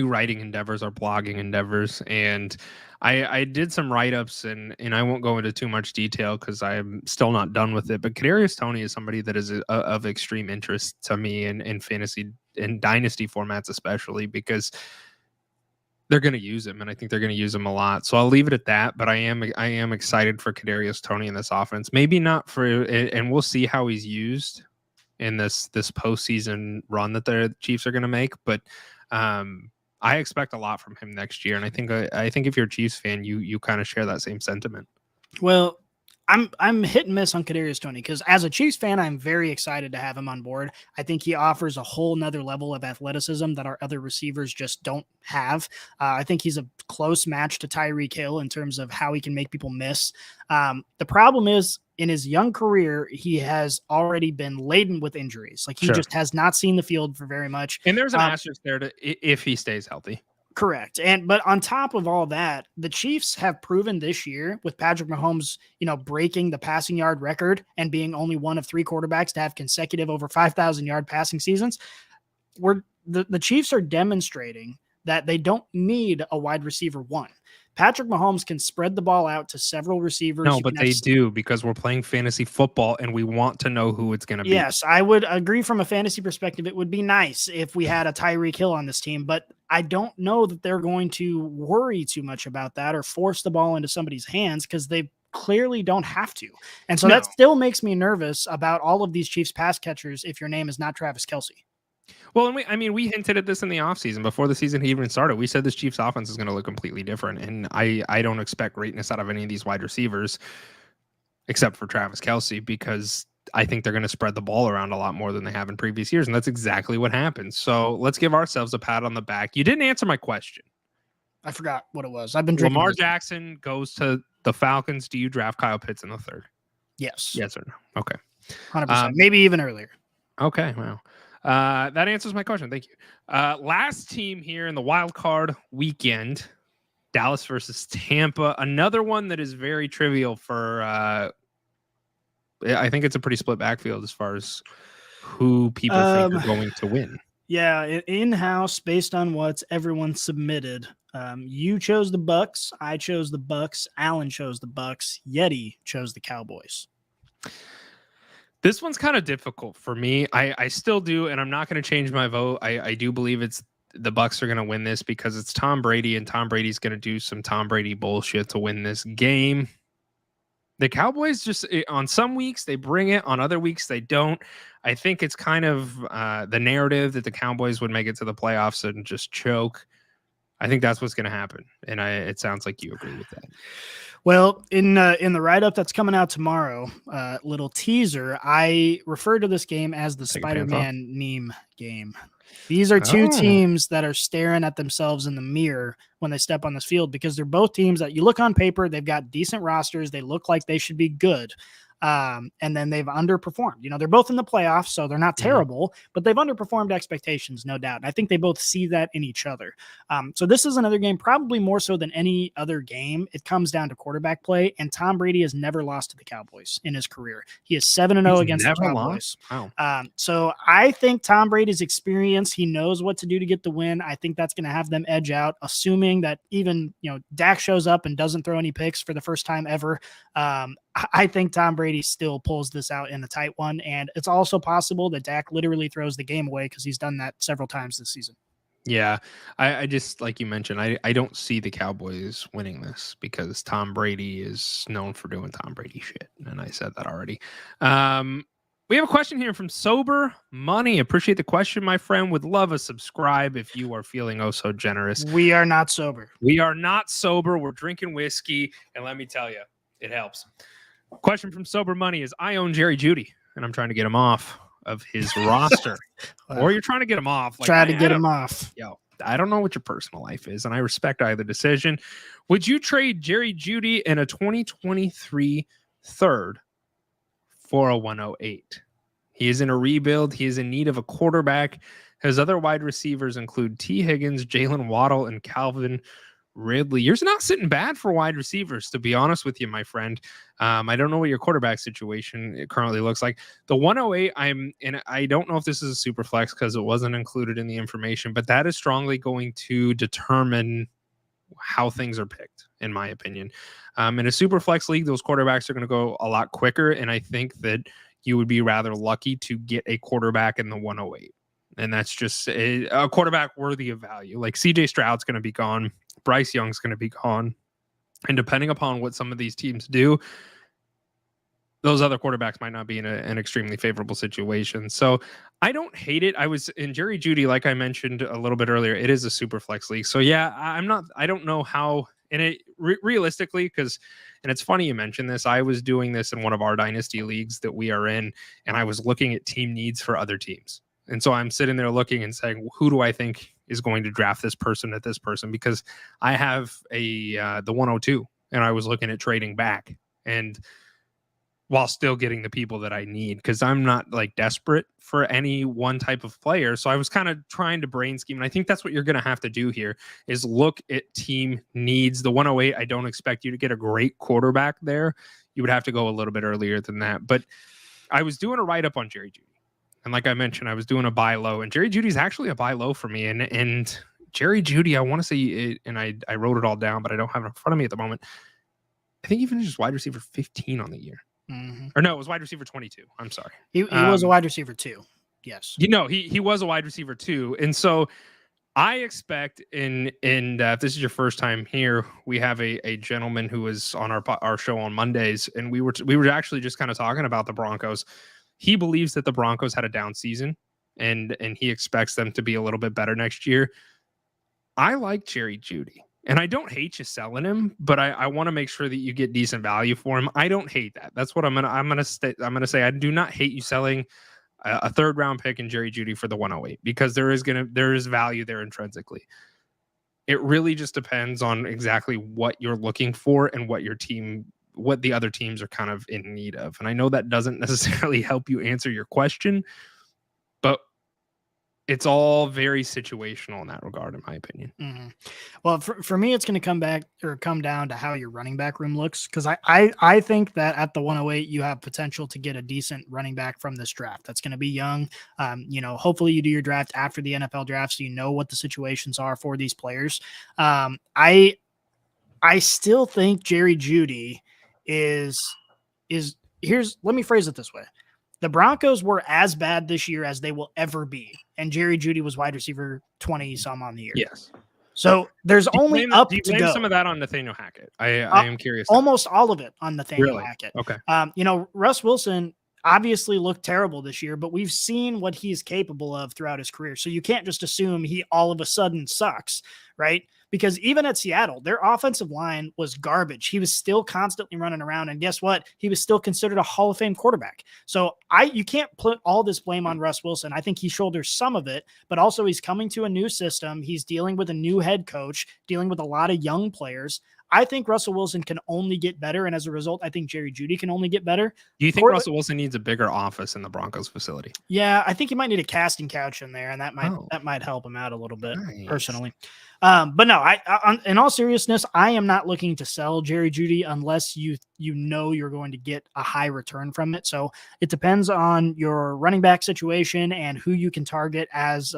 writing endeavors, our blogging endeavors, and I did some write-ups, and I won't go into too much detail because I'm still not done with it. But Kadarius Toney is somebody that is of extreme interest to me in fantasy and dynasty formats, especially because they're going to use him, and I think they're going to use him a lot. So I'll leave it at that. But I am excited for Kadarius Toney in this offense. Maybe not for, and we'll see how he's used in this postseason run that the Chiefs are going to make. But I expect a lot from him next year, and I think if you're a Chiefs fan, you kind of share that same sentiment. Well, I'm hit and miss on Kadarius Toney because as a Chiefs fan, I'm very excited to have him on board. I think he offers a whole nother level of athleticism that our other receivers just don't have. I think he's a close match to Tyreek Hill in terms of how he can make people miss. The problem is in his young career, he has already been laden with injuries. Like he just has not seen the field for very much. And there's an asterisk there if he stays healthy. Correct. But on top of all that, the Chiefs have proven this year with Patrick Mahomes, breaking the passing yard record and being only one of 3 quarterbacks to have consecutive over 5,000 yard passing seasons. The Chiefs are demonstrating that they don't need a wide receiver one. Patrick Mahomes can spread the ball out to several receivers. No, but they do because we're playing fantasy football and we want to know who it's going to be. Yes, I would agree from a fantasy perspective. It would be nice if we had a Tyreek Hill on this team, but I don't know that they're going to worry too much about that or force the ball into somebody's hands because they clearly don't have to. And so that still makes me nervous about all of these Chiefs pass catchers if your name is not Travis Kelce. Well, and we hinted at this in the offseason before the season even started. We said this Chiefs offense is going to look completely different. And I don't expect greatness out of any of these wide receivers except for Travis Kelce because I think they're going to spread the ball around a lot more than they have in previous years. And that's exactly what happened. So let's give ourselves a pat on the back. You didn't answer my question. I forgot what it was. I've been drinking. Lamar Jackson goes to the Falcons. Do you draft Kyle Pitts in the 3rd? Yes. Yes or no? Okay. 100%. Maybe even earlier. Okay. Wow. That answers my question. Thank you. Last team here in the wild card weekend, Dallas versus Tampa. Another one that is very trivial for, I think it's a pretty split backfield as far as who people think are going to win. Yeah, in-house, based on what everyone submitted. You chose the Bucks. I chose the Bucks. Alan chose the Bucks. Yeti chose the Cowboys. This one's kind of difficult for me. I still do, and I'm not going to change my vote. I do believe it's the Bucks are going to win this because it's Tom Brady, and Tom Brady's going to do some Tom Brady bullshit to win this game. The Cowboys just on some weeks they bring it, on other weeks they don't. I think it's kind of the narrative that the Cowboys would make it to the playoffs and just choke. I think that's what's going to happen, and it sounds like you agree with that. Well, in the write-up that's coming out tomorrow, little teaser, I refer to this game as the Spider-Man meme game. These are two teams that are staring at themselves in the mirror when they step on this field because they're both teams that you look on paper, they've got decent rosters, they look like they should be good. And then they've underperformed. They're both in the playoffs, so they're not terrible, but they've underperformed expectations, no doubt. And I think they both see that in each other. So this is another game, probably more so than any other game. It comes down to quarterback play, and Tom Brady has never lost to the Cowboys in his career. He is 7-0 against the Cowboys. Wow. So I think Tom Brady's experience, he knows what to do to get the win. I think that's going to have them edge out, assuming that even, Dak shows up and doesn't throw any picks for the first time ever. I think Tom Brady still pulls this out in a tight one, and it's also possible that Dak literally throws the game away because he's done that several times this season. Yeah, I just, like you mentioned, I don't see the Cowboys winning this because Tom Brady is known for doing Tom Brady shit, and I said that already. We have a question here from Sober Money. Appreciate the question, my friend. Would love a subscribe if you are feeling oh so generous. We are not sober. We are not sober. We're drinking whiskey, and let me tell you, it helps. Question from Sober Money is, I own Jerry Jeudy, and I'm trying to get him off of his roster. Wow. Or you're trying to get him off. Like, Try to get him off. Yo, I don't know what your personal life is, and I respect either decision. Would you trade Jerry Jeudy in a 2023 third for a 108? He is in a rebuild. He is in need of a quarterback. His other wide receivers include T. Higgins, Jalen Waddle, and Calvin Ridley. You're not sitting bad for wide receivers, to be honest with you, my friend. I don't know what your quarterback situation currently looks like. The 108, I don't know if this is a super flex because it wasn't included in the information, but that is strongly going to determine how things are picked, in my opinion. In a super flex league, those quarterbacks are going to go a lot quicker, and I think that you would be rather lucky to get a quarterback in the 108. And that's just a quarterback worthy of value. Like CJ Stroud's going to be gone. Bryce Young's going to be gone. And depending upon what some of these teams do, those other quarterbacks might not be in an extremely favorable situation. So I don't hate it. I was in Jerry Jeudy, like I mentioned a little bit earlier, it is a super flex league. So yeah, I don't know how, and it realistically, because, and it's funny you mentioned this, I was doing this in one of our dynasty leagues that we are in, and I was looking at team needs for other teams. And so I'm sitting there looking and saying, who do I think is going to draft this person at this person? Because I have the 102, and I was looking at trading back, and while still getting the people that I need, because I'm not like desperate for any one type of player. So I was kind of trying to brain scheme. And I think that's what you're going to have to do here is look at team needs. The 108, I don't expect you to get a great quarterback there. You would have to go a little bit earlier than that. But I was doing a write-up on Jerry Jeudy. And like I mentioned, I was doing a buy low. And Jerry Judy's actually a buy low for me. And Jerry Jeudy, I want to say it, and I wrote it all down, but I don't have it in front of me at the moment. I think he finished wide receiver 15 on the year. Mm-hmm. Or no, it was wide receiver 22. I'm sorry. He was a wide receiver too. Yes. He was a wide receiver too. And so I expect if this is your first time here, we have a gentleman who was on our show on Mondays, and we were actually just kind of talking about the Broncos. He believes that the Broncos had a down season, and he expects them to be a little bit better next year. I like Jerry Jeudy. And I don't hate you selling him, but I want to make sure that you get decent value for him. I don't hate that. That's what I'm gonna say. I do not hate you selling a third round pick in Jerry Jeudy for the 108 because there is value there intrinsically. It really just depends on exactly what you're looking for and what the other teams are kind of in need of. And I know that doesn't necessarily help you answer your question, but it's all very situational in that regard, in my opinion. Mm-hmm. Well, for me, it's going to come down to how your running back room looks. Because I think that at the 108, you have potential to get a decent running back from this draft. That's going to be young. Hopefully you do your draft after the NFL draft, so you know what the situations are for these players. I still think Jerry Jeudy is let me phrase it this way. The Broncos were as bad this year as they will ever be. And Jerry Jeudy was wide receiver 20 some on the year. Yes. So there's only up to go. Some of that on Nathaniel Hackett. I am curious. Almost all of it on Nathaniel Really? Hackett. Okay. Russ Wilson obviously looked terrible this year, but we've seen what he's capable of throughout his career. So you can't just assume he all of a sudden sucks, right? Because even at Seattle, their offensive line was garbage. He was still constantly running around. And guess what? He was still considered a Hall of Fame quarterback. So you can't put all this blame on Russ Wilson. I think he shoulders some of it, but also he's coming to a new system. He's dealing with a new head coach, dealing with a lot of young players. I think Russell Wilson can only get better. And as a result, I think Jerry Jeudy can only get better. Do you think Russell Wilson needs a bigger office in the Broncos facility? Yeah, I think he might need a casting couch in there, and that might help him out a little bit personally. But no, in all seriousness, I am not looking to sell Jerry Jeudy unless you know you're going to get a high return from it. So it depends on your running back situation and who you can target as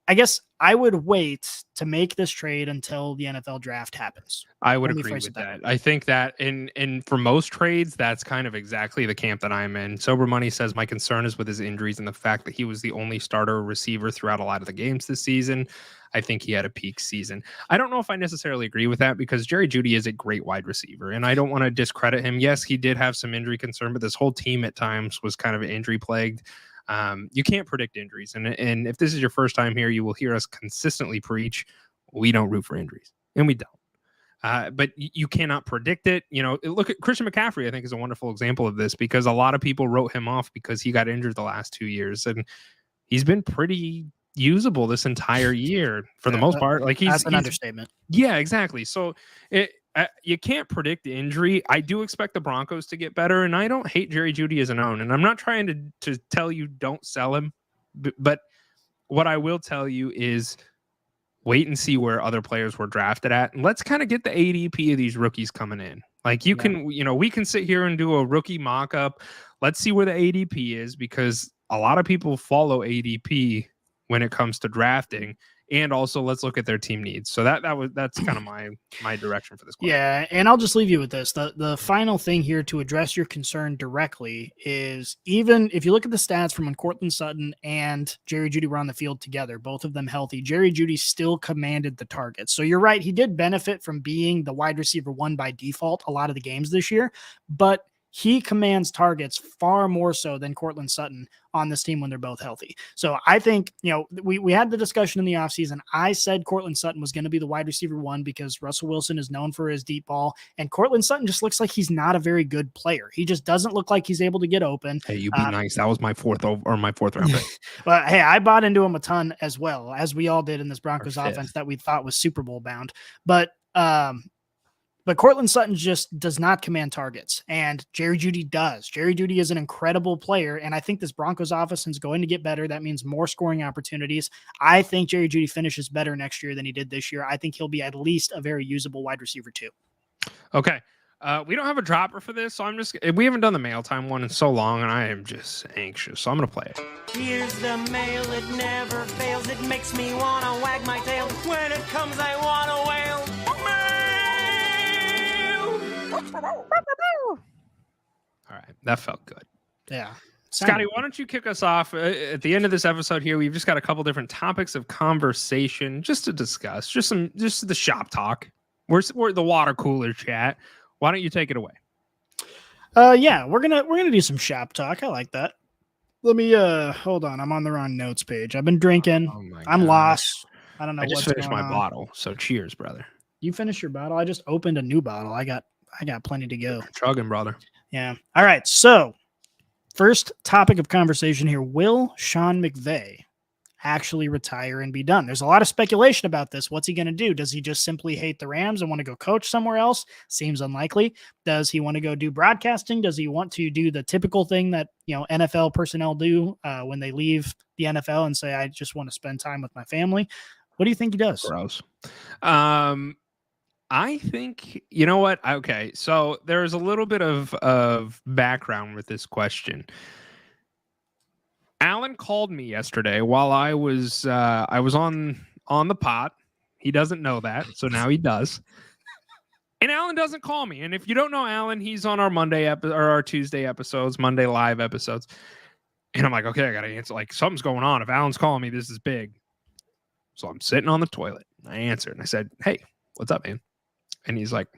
I guess I would wait to make this trade until the NFL draft happens. I would Let me agree phrase with it that that. I think that in for most trades, that's kind of exactly the camp that I'm in. Sober Money says my concern is with his injuries and the fact that he was the only starter receiver throughout a lot of the games this season. I think he had a peak season. I don't know if I necessarily agree with that because Jerry Jeudy is a great wide receiver, and I don't want to discredit him. Yes, he did have some injury concern, but this whole team at times was kind of injury plagued. You can't predict injuries, and if this is your first time here, you will hear us consistently preach we don't root for injuries, and we don't. But you cannot predict it. Look at Christian McCaffrey, I think, is a wonderful example of this because a lot of people wrote him off because he got injured the last 2 years, and he's been pretty usable this entire year for the most part. Like that's an understatement. Yeah, exactly. So you can't predict the injury. I do expect the Broncos to get better, and I don't hate Jerry Jeudy as an own. And I'm not trying to tell you don't sell him, but what I will tell you is wait and see where other players were drafted at, and let's kind of get the ADP of these rookies coming in. Like we can sit here and do a rookie mock-up. Let's see where the ADP is because a lot of people follow ADP when it comes to drafting, and also let's look at their team needs. So that's kind of my direction for this question. Yeah, and I'll just leave you with this. The final thing here to address your concern directly is even if you look at the stats from when Courtland Sutton and Jerry Jeudy were on the field together, both of them healthy, Jerry Jeudy still commanded the targets. So you're right, he did benefit from being the wide receiver one by default a lot of the games this year, but he commands targets far more so than Courtland Sutton on this team when they're both healthy. So I think, we had the discussion in the offseason. I said Courtland Sutton was going to be the wide receiver one because Russell Wilson is known for his deep ball, and Courtland Sutton just looks like he's not a very good player. He just doesn't look like he's able to get open. Hey, you be nice. That was my fourth round pick. But hey, I bought into him a ton as well, as we all did in this Broncos offense that we thought was Super Bowl bound. But Courtland Sutton just does not command targets, and Jerry Jeudy does. Jerry Jeudy is an incredible player, and I think this Broncos offense is going to get better. That means more scoring opportunities. I think Jerry Jeudy finishes better next year than he did this year. I think he'll be at least a very usable wide receiver too. Okay. We don't have a dropper for this, so we haven't done the mail time one in so long, and I am just anxious, so I'm going to play it. Here's the mail, it never fails. It makes me want to wag my tail. When it comes, I want to wail. All right, that felt good. Yeah. Scotty, why don't you kick us off at the end of this episode here? We've just got a couple different topics of conversation just to discuss, just the shop talk. We're the water cooler chat. Why don't you take it away? Yeah, we're gonna do some shop talk. I like that. Let me hold on. I'm on the wrong notes page. I've been drinking. I'm lost. I don't know. I just finished my bottle, so cheers, brother. You finished your bottle? I just opened a new bottle. I got plenty to go. Chugging, brother. Yeah. All right. So, first topic of conversation here: will Sean McVay actually retire and be done? There's a lot of speculation about this. What's he going to do? Does he just simply hate the Rams and want to go coach somewhere else? Seems unlikely. Does he want to go do broadcasting? Does he want to do the typical thing that NFL personnel do when they leave the NFL and say, "I just want to spend time with my family"? What do you think he does? Gross. I think, you know what? Okay, so there's a little bit of background with this question. Alan called me yesterday while I was on the pot. He doesn't know that, so now he does. And Alan doesn't call me. And if you don't know Alan, he's on our Monday or our Tuesday episodes, Monday live episodes. And I'm like, okay, I gotta answer. Like something's going on. If Alan's calling me, this is big. So I'm sitting on the toilet. I answered and I said, "Hey, what's up, man?" And he's like,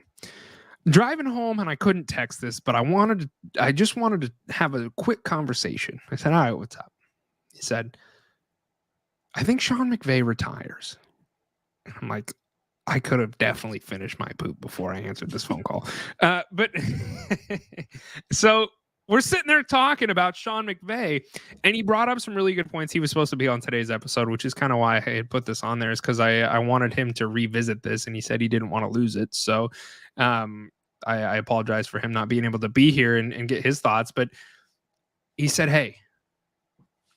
"Driving home, and I couldn't text this, but I just wanted to have a quick conversation." I said, "All right, what's up?" He said, "I think Sean McVay retires." And I'm like, I could have definitely finished my poop before I answered this phone call. But so we're sitting there talking about Sean McVay, and he brought up some really good points. He was supposed to be on today's episode, which is kind of why I had put this on there, is because I wanted him to revisit this, and he said he didn't want to lose it. So I apologize for him not being able to be here and get his thoughts. But he said, "Hey,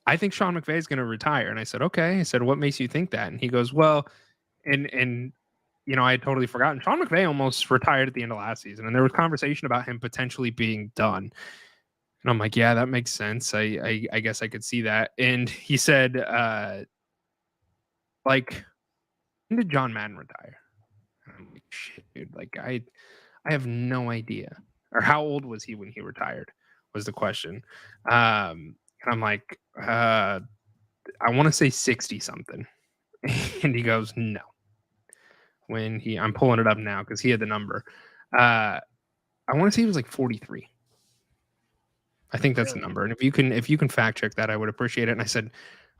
I think Sean McVay is going to retire." And I said, "Okay." I said, "What makes you think that?" And he goes, "Well," and I had totally forgotten. Sean McVay almost retired at the end of last season, and there was conversation about him potentially being done. And I'm like, yeah, that makes sense. I guess I could see that. And he said, like, when did John Madden retire? And I'm like, shit, dude. Like, I have no idea. Or how old was he when he retired? Was the question. And I'm like, I want to say 60 something. And he goes, no. I'm pulling it up now because he had the number. I want to say he was like 43. I think that's the number. And if you can fact check that, I would appreciate it. And I said,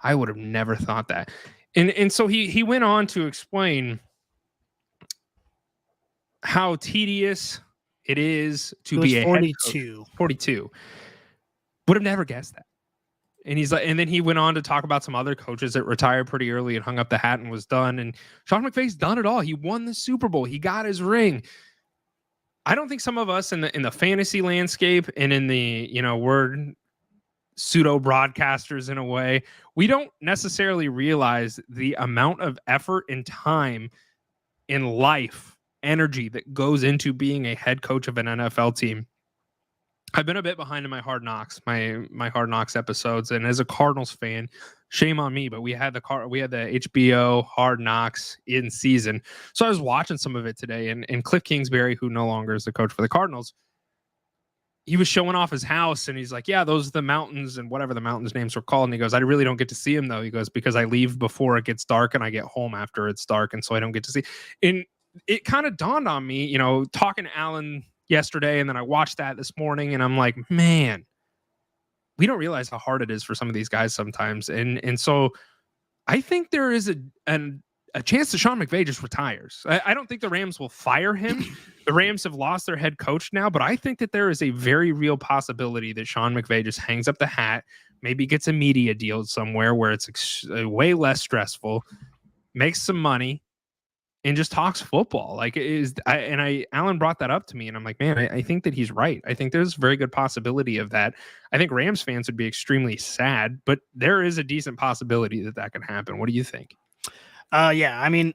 I would have never thought that. And so he went on to explain how tedious it is to be a 42. 42. Would have never guessed that. And he's like, and then he went on to talk about some other coaches that retired pretty early and hung up the hat and was done. And Sean McVay's done it all. He won the Super Bowl. He got his ring. I don't think some of us in the fantasy landscape and in the, we're pseudo broadcasters in a way, we don't necessarily realize the amount of effort and time in life, energy that goes into being a head coach of an NFL team. I've been a bit behind in my Hard Knocks, my Hard Knocks episodes, and as a Cardinals fan, shame on me, but we had the HBO Hard Knocks in season, so I was watching some of it today, and Cliff Kingsbury, who no longer is the coach for the Cardinals, he was showing off his house, and he's like, yeah, those are the mountains, and whatever the mountains names were called, and he goes, I really don't get to see them though. He goes, because I leave before it gets dark, and I get home after it's dark, and so I don't get to see. And it kind of dawned on me, talking to Alan yesterday, and then I watched that this morning, and I'm like, man, we don't realize how hard it is for some of these guys sometimes. And so I think there is a chance that Sean McVay just retires. I don't think the Rams will fire him. The Rams have lost their head coach now, but I think that there is a very real possibility that Sean McVay just hangs up the hat, maybe gets a media deal somewhere where it's way less stressful, makes some money, and just talks football. Like Alan brought that up to me, and I'm like, man, I think that he's right. I think there's a very good possibility of that. I think Rams fans would be extremely sad, but there is a decent possibility that can happen. What do you think? Yeah, I mean,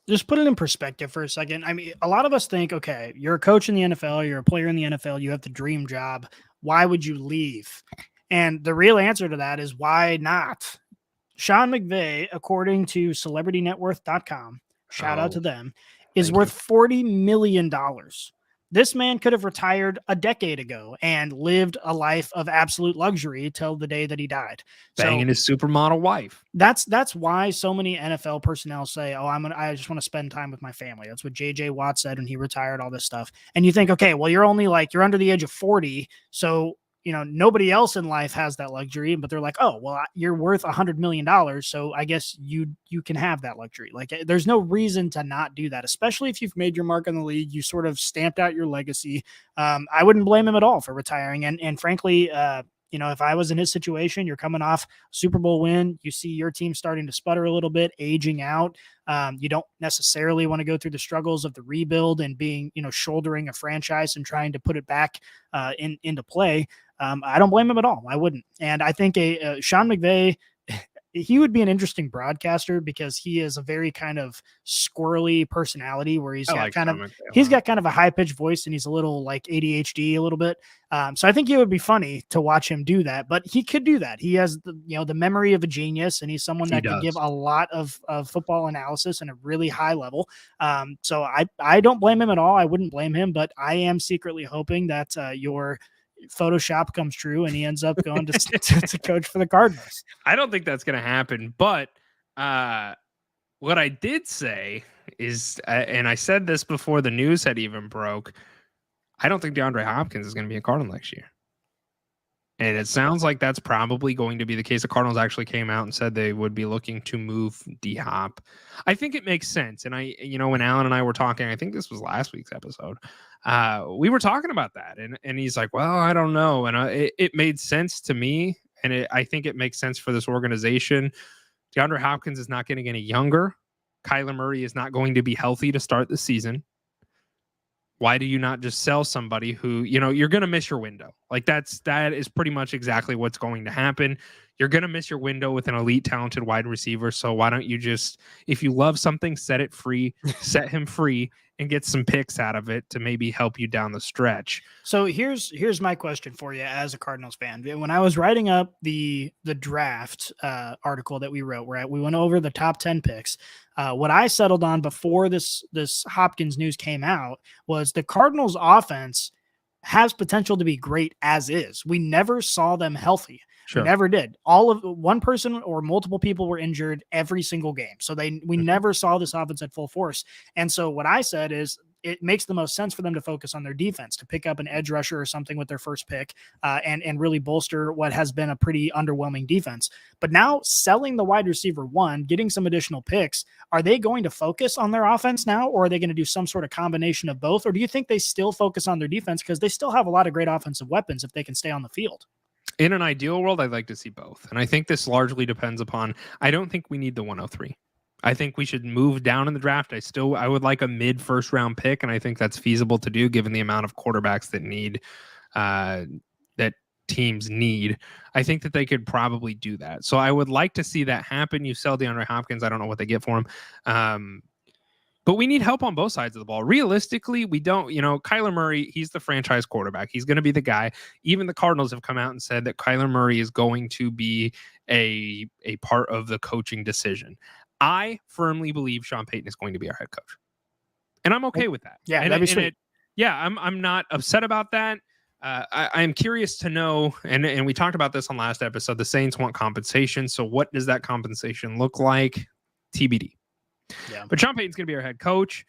just put it in perspective for a second. I mean, a lot of us think, okay, you're a coach in the NFL, you're a player in the NFL, you have the dream job. Why would you leave? And the real answer to that is why not? Sean McVay, according to CelebrityNetWorth.com, shout out to them, is worth $40 million. This man could have retired a decade ago and lived a life of absolute luxury till the day that he died. Banging his supermodel wife. That's why so many NFL personnel say, oh, I just want to spend time with my family. That's what JJ Watt said when he retired, all this stuff. And you think, okay, well, you're under the age of 40. So, nobody else in life has that luxury, but they're like, oh, well, you're worth $100 million. So I guess you can have that luxury. Like, there's no reason to not do that, especially if you've made your mark in the league, you sort of stamped out your legacy. I wouldn't blame him at all for retiring. And frankly, if I was in his situation, you're coming off Super Bowl win, you see your team starting to sputter a little bit, aging out. You don't necessarily want to go through the struggles of the rebuild and being, shouldering a franchise and trying to put it back into play. I don't blame him at all. I wouldn't. And I think Sean McVay, he would be an interesting broadcaster because he is a very kind of squirrely personality where he's got kind of a high pitched voice and he's a little like ADHD a little bit. So I think it would be funny to watch him do that, but he could do that. He has the memory of a genius, and he's someone that can give a lot of football analysis and a really high level. So I don't blame him at all. I wouldn't blame him, but I am secretly hoping that your Photoshop comes true and he ends up going to coach for the Cardinals. I don't think that's going to happen, but what I did say is, and I said this before the news had even broke, I don't think DeAndre Hopkins is going to be a Cardinal next year. And it sounds like that's probably going to be the case. The Cardinals actually came out and said they would be looking to move D-Hop. I think it makes sense. And when Alan and I were talking, I think this was last week's episode, we were talking about that. And he's like, well, I don't know. And it made sense to me. And I think it makes sense for this organization. DeAndre Hopkins is not getting any younger. Kyler Murray is not going to be healthy to start the season. Why do you not just sell somebody who, you're going to miss your window? Like that is pretty much exactly what's going to happen. You're going to miss your window with an elite talented wide receiver. So why don't you just, if you love something, set it free, set him free, and get some picks out of it to maybe help you down the stretch. So here's my question for you as a Cardinals fan. When I was writing up the draft article that we wrote, where we went over the top 10 picks, what I settled on before this Hopkins news came out was the Cardinals offense has potential to be great as is. We never saw them healthy. Sure. We never did. All of one person or multiple people were injured every single game. So we never saw this offense at full force. And so what I said is it makes the most sense for them to focus on their defense, to pick up an edge rusher or something with their first pick and really bolster what has been a pretty underwhelming defense. But now selling the wide receiver one, getting some additional picks, are they going to focus on their offense now, or are they going to do some sort of combination of both? Or do you think they still focus on their defense because they still have a lot of great offensive weapons if they can stay on the field? In an ideal world, I'd like to see both. And I think this largely depends upon, I don't think we need the 103. I think we should move down in the draft. I would like a mid first round pick. And I think that's feasible to do given the amount of quarterbacks that teams need. I think that they could probably do that. So I would like to see that happen. You sell DeAndre Hopkins. I don't know what they get for him. But we need help on both sides of the ball. Realistically, we don't, Kyler Murray, he's the franchise quarterback. He's going to be the guy. Even the Cardinals have come out and said that Kyler Murray is going to be a part of the coaching decision. I firmly believe Sean Payton is going to be our head coach. And I'm okay with that. Yeah, that'd be sweet. I'm not upset about that. I'm curious to know, and we talked about this on last episode, the Saints want compensation. So what does that compensation look like? TBD. Yeah. But Sean Payton's going to be our head coach.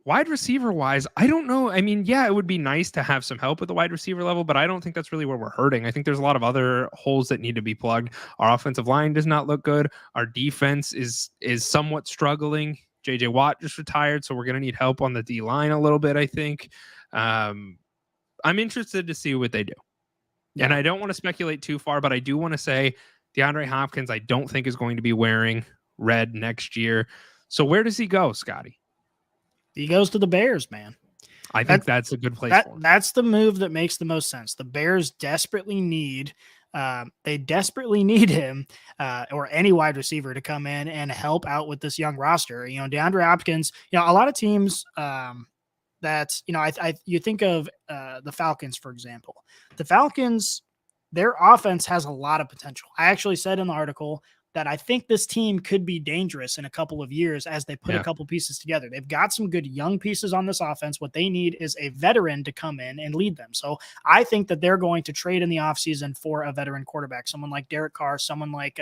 Wide receiver wise, I don't know. I mean, yeah, it would be nice to have some help at the wide receiver level, but I don't think that's really where we're hurting. I think there's a lot of other holes that need to be plugged. Our offensive line does not look good. Our defense is somewhat struggling. JJ Watt just retired, so we're going to need help on the D line a little bit, I think. I'm interested to see what they do. Yeah. And I don't want to speculate too far, but I do want to say DeAndre Hopkins, I don't think is going to be wearing red next year. So where does he go, Scotty? He goes to the Bears, man. I think that's a good place for him. That's the move that makes the most sense. The Bears desperately need him or any wide receiver to come in and help out with this young roster. DeAndre Hopkins, a lot of teams you think of the Falcons, for example. The Falcons, their offense has a lot of potential. I actually said in the article that I think this team could be dangerous in a couple of years as they put a couple pieces together. They've got some good young pieces on this offense. What they need is a veteran to come in and lead them. So I think that they're going to trade in the offseason for a veteran quarterback, someone like Derek Carr, someone like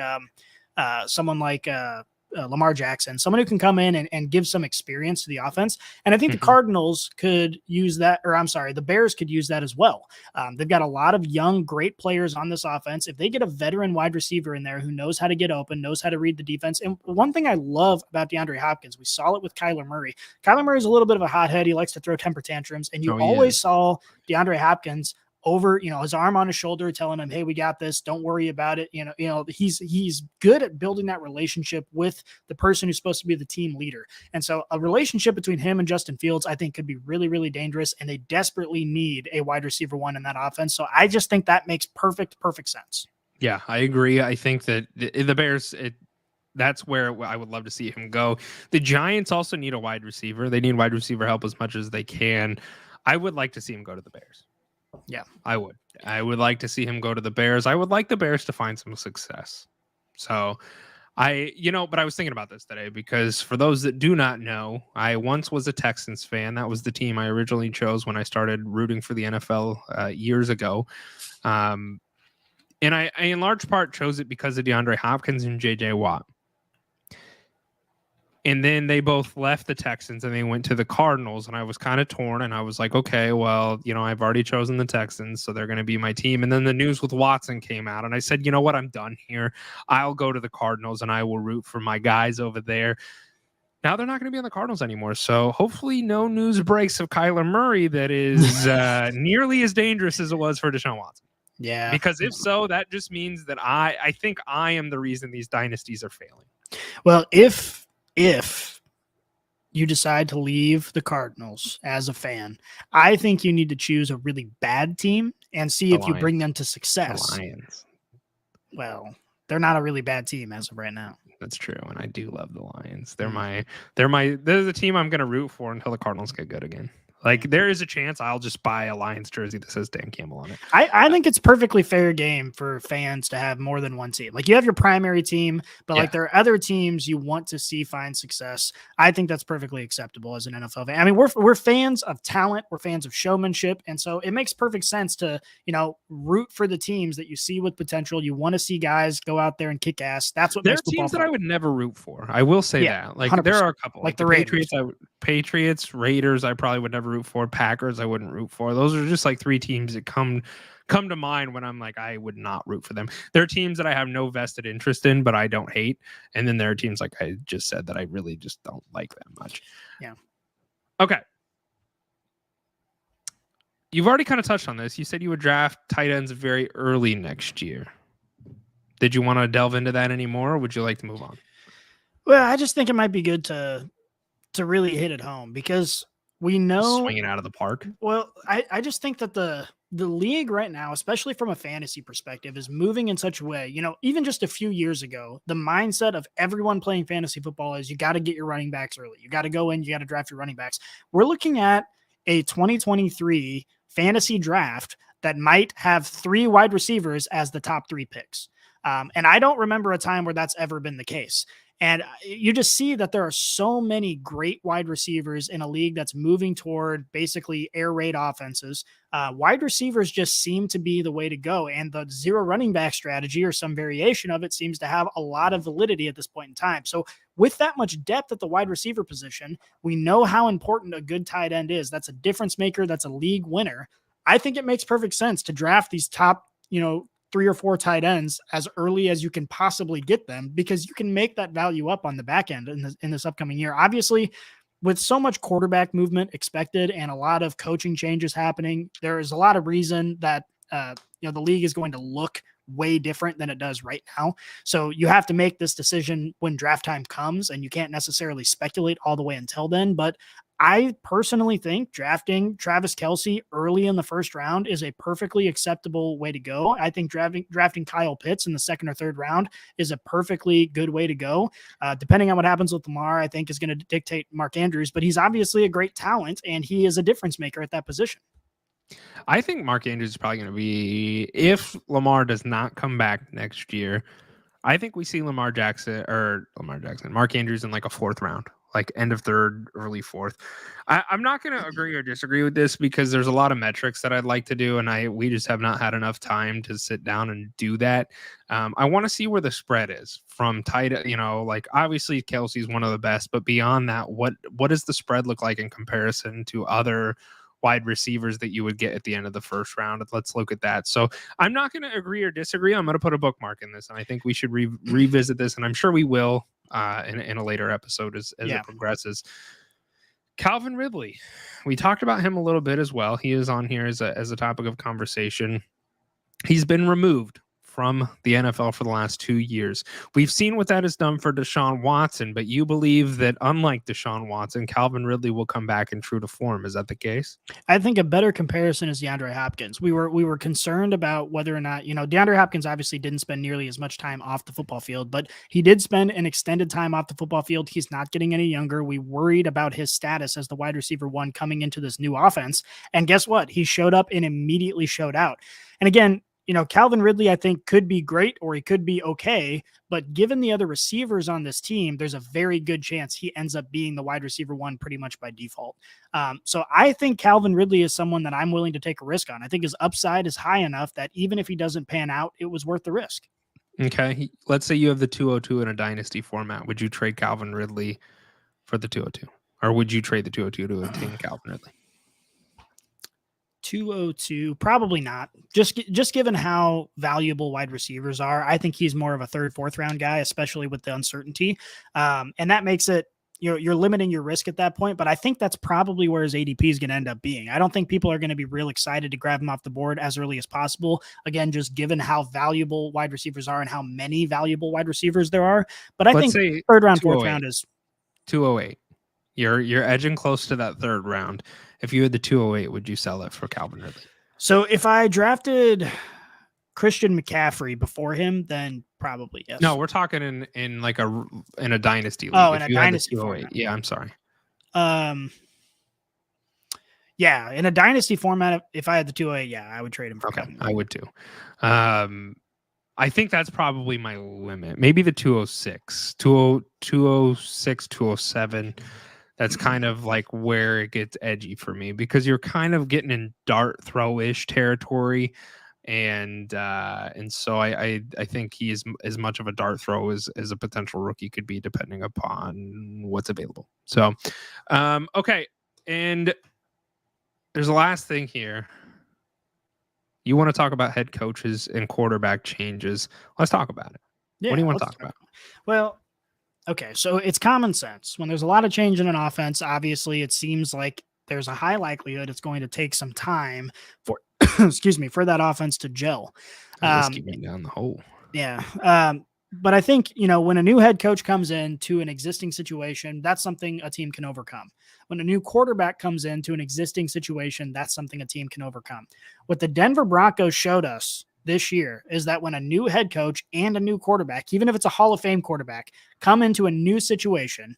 Lamar Jackson, someone who can come in and give some experience to the offense. And I think the Cardinals could use that, the Bears could use that as well. They've got a lot of young, great players on this offense. If they get a veteran wide receiver in there who knows how to get open, knows how to read the defense. And one thing I love about DeAndre Hopkins, we saw it with Kyler Murray. Kyler Murray is a little bit of a hothead. He likes to throw temper tantrums. And you always saw DeAndre Hopkins over, his arm on his shoulder, telling him, "Hey, we got this. Don't worry about it." He's good at building that relationship with the person who's supposed to be the team leader. And so a relationship between him and Justin Fields, I think, could be really, really dangerous. And they desperately need a wide receiver one in that offense. So I just think that makes perfect sense. Yeah, I agree. I think that the Bears, that's where I would love to see him go. The Giants also need a wide receiver. They need wide receiver help as much as they can. I would like to see him go to the Bears. Yeah, I would like to see him go to the Bears. I would like the Bears to find some success. So but I was thinking about this today because for those that do not know, I once was a Texans fan. That was the team I originally chose when I started rooting for the NFL years ago. And I in large part chose it because of DeAndre Hopkins and JJ Watt. And then they both left the Texans and they went to the Cardinals. And I was kind of torn. And I was like, okay, well, I've already chosen the Texans, so they're going to be my team. And then the news with Watson came out. And I said, you know what? I'm done here. I'll go to the Cardinals and I will root for my guys over there. Now they're not going to be on the Cardinals anymore. So hopefully no news breaks of Kyler Murray that is nearly as dangerous as it was for Deshaun Watson. Yeah. Because if so, that just means that I think I am the reason these dynasties are failing. Well, if you decide to leave the Cardinals as a fan, I think you need to choose a really bad team and see if you bring them to success. The Lions. Well, they're not a really bad team as of right now. That's true, and I do love the Lions. They're Mm. they're the team I'm going to root for until the Cardinals get good again. Like there is a chance I'll just buy a Lions jersey that says Dan Campbell on it. I think it's perfectly fair game for fans to have more than one team. Like you have your primary team, but like there are other teams you want to see find success. I think that's perfectly acceptable as an NFL fan. I mean, we're fans of talent, we're fans of showmanship, and so it makes perfect sense to, root for the teams that you see with potential. You want to see guys go out there and kick ass. That's what there makes are teams fun. that I would never root for. I will say that. Like 100%. there are a couple, Like the Patriots, Raiders. I probably would never root for. Packers, I wouldn't root for. Those are just like three teams that come to mind when I'm like, I would not root for them. There are teams that I have no vested interest in, but I don't hate. And then there are teams like I just said that I really just don't like that much. Yeah. Okay. You've already kind of touched on this. You said you would draft tight ends very early next year. Did you want to delve into that anymore, or would you like to move on? Well, I just think it might be good to really hit it home because we know swinging out of the park. Well, I just think that the league right now, especially from a fantasy perspective, is moving in such a way, even just a few years ago, the mindset of everyone playing fantasy football is you got to get your running backs early. You got to go in, you got to draft your running backs. We're looking at a 2023 fantasy draft that might have 3 wide receivers as the top 3 picks. And I don't remember a time where that's ever been the case. And you just see that there are so many great wide receivers in a league that's moving toward basically air raid offenses. Wide receivers just seem to be the way to go. And the 0 running back strategy or some variation of it seems to have a lot of validity at this point in time. So with that much depth at the wide receiver position, we know how important a good tight end is. That's a difference maker. That's a league winner. I think it makes perfect sense to draft these top, 3 or 4 tight ends as early as you can possibly get them, because you can make that value up on the back end in this upcoming year. Obviously, with so much quarterback movement expected and a lot of coaching changes happening, there is a lot of reason that the league is going to look way different than it does right now. So you have to make this decision when draft time comes, and you can't necessarily speculate all the way until then. But I personally think drafting Travis Kelce early in the first round is a perfectly acceptable way to go. I think drafting Kyle Pitts in the 2nd or 3rd round is a perfectly good way to go. Depending on what happens with Lamar, I think is going to dictate Mark Andrews, but he's obviously a great talent and he is a difference maker at that position. I think Mark Andrews is probably going to be, if Lamar does not come back next year, I think we see Mark Andrews in like a 4th round. Like end of 3rd, early 4th. I'm not going to agree or disagree with this because there's a lot of metrics that I'd like to do, and we just have not had enough time to sit down and do that. I want to see where the spread is from tight. Like obviously Kelsey's one of the best, but beyond that, what does the spread look like in comparison to other wide receivers that you would get at the end of the 1st round? Let's look at that. So I'm not going to agree or disagree. I'm going to put a bookmark in this, and I think we should revisit this, and I'm sure we will. In a later episode as it progresses. Calvin Ridley, we talked about him a little bit as well. He is on here as a topic of conversation. He's been removed from the NFL for the last 2 years. We've seen what that has done for Deshaun Watson, but you believe that unlike Deshaun Watson, Calvin Ridley will come back in true to form. Is that the case? I think a better comparison is DeAndre Hopkins. We were concerned about whether or not, DeAndre Hopkins obviously didn't spend nearly as much time off the football field, but he did spend an extended time off the football field. He's not getting any younger. We worried about his status as the wide receiver 1 coming into this new offense. And guess what? He showed up and immediately showed out. And again, Calvin Ridley, I think, could be great or he could be okay, but given the other receivers on this team, there's a very good chance he ends up being the wide receiver 1 pretty much by default. So I think Calvin Ridley is someone that I'm willing to take a risk on. I think his upside is high enough that even if he doesn't pan out, it was worth the risk. Okay. Let's say you have the 202 in a dynasty format. Would you trade Calvin Ridley for the 202? Or would you trade the 202 to obtain Calvin Ridley? 202, probably not. Just given how valuable wide receivers are, I think he's more of a 3rd, 4th round guy, especially with the uncertainty. And that makes it, you're limiting your risk at that point. But I think that's probably where his ADP is going to end up being. I don't think people are going to be real excited to grab him off the board as early as possible. Again, just given how valuable wide receivers are and how many valuable wide receivers there are. But I think 3rd round, 4th round is 208. You're edging close to that 3rd round. If you had the 208, would you sell it for Calvin Ridley? So if I drafted Christian McCaffrey before him, then probably yes. No, we're talking in like in a dynasty league. Oh, in If a you had the dynasty 208. format. Yeah, I'm sorry. Yeah, in a dynasty format, if I had the 208, yeah, I would trade him for Okay, Kevin. I would too. I think that's probably my limit. Maybe the 206, 206, 207. That's kind of like where it gets edgy for me because you're kind of getting in dart throw-ish territory. And so I think he is as much of a dart throw as a potential rookie could be, depending upon what's available. So, okay. And there's a last thing here. You want to talk about head coaches and quarterback changes? Let's talk about it. Yeah, what do you want to let's talk about? Well, okay, so it's common sense. When there's a lot of change in an offense, obviously it seems like there's a high likelihood it's going to take some time for for that offense to gel. Whiskey went down the hole. Yeah. But I think, when a new head coach comes into an existing situation, that's something a team can overcome. When a new quarterback comes into an existing situation, that's something a team can overcome. What the Denver Broncos showed us this year is that when a new head coach and a new quarterback, even if it's a Hall of Fame quarterback, come into a new situation,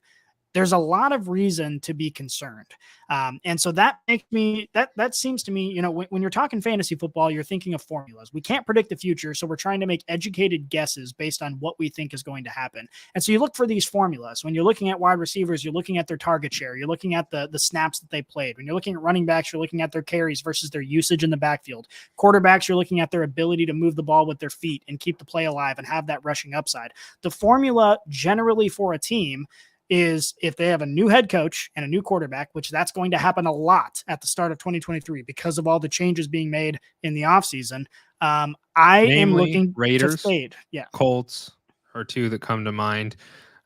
there's a lot of reason to be concerned. And so that makes me, that seems to me, when you're talking fantasy football, you're thinking of formulas. We can't predict the future. So we're trying to make educated guesses based on what we think is going to happen. And so you look for these formulas. When you're looking at wide receivers, you're looking at their target share. You're looking at the snaps that they played. When you're looking at running backs, you're looking at their carries versus their usage in the backfield. Quarterbacks, you're looking at their ability to move the ball with their feet and keep the play alive and have that rushing upside. The formula generally for a team is if they have a new head coach and a new quarterback, which that's going to happen a lot at the start of 2023 because of all the changes being made in the offseason. I am looking Raiders, to fade. Yeah. Colts are two that come to mind.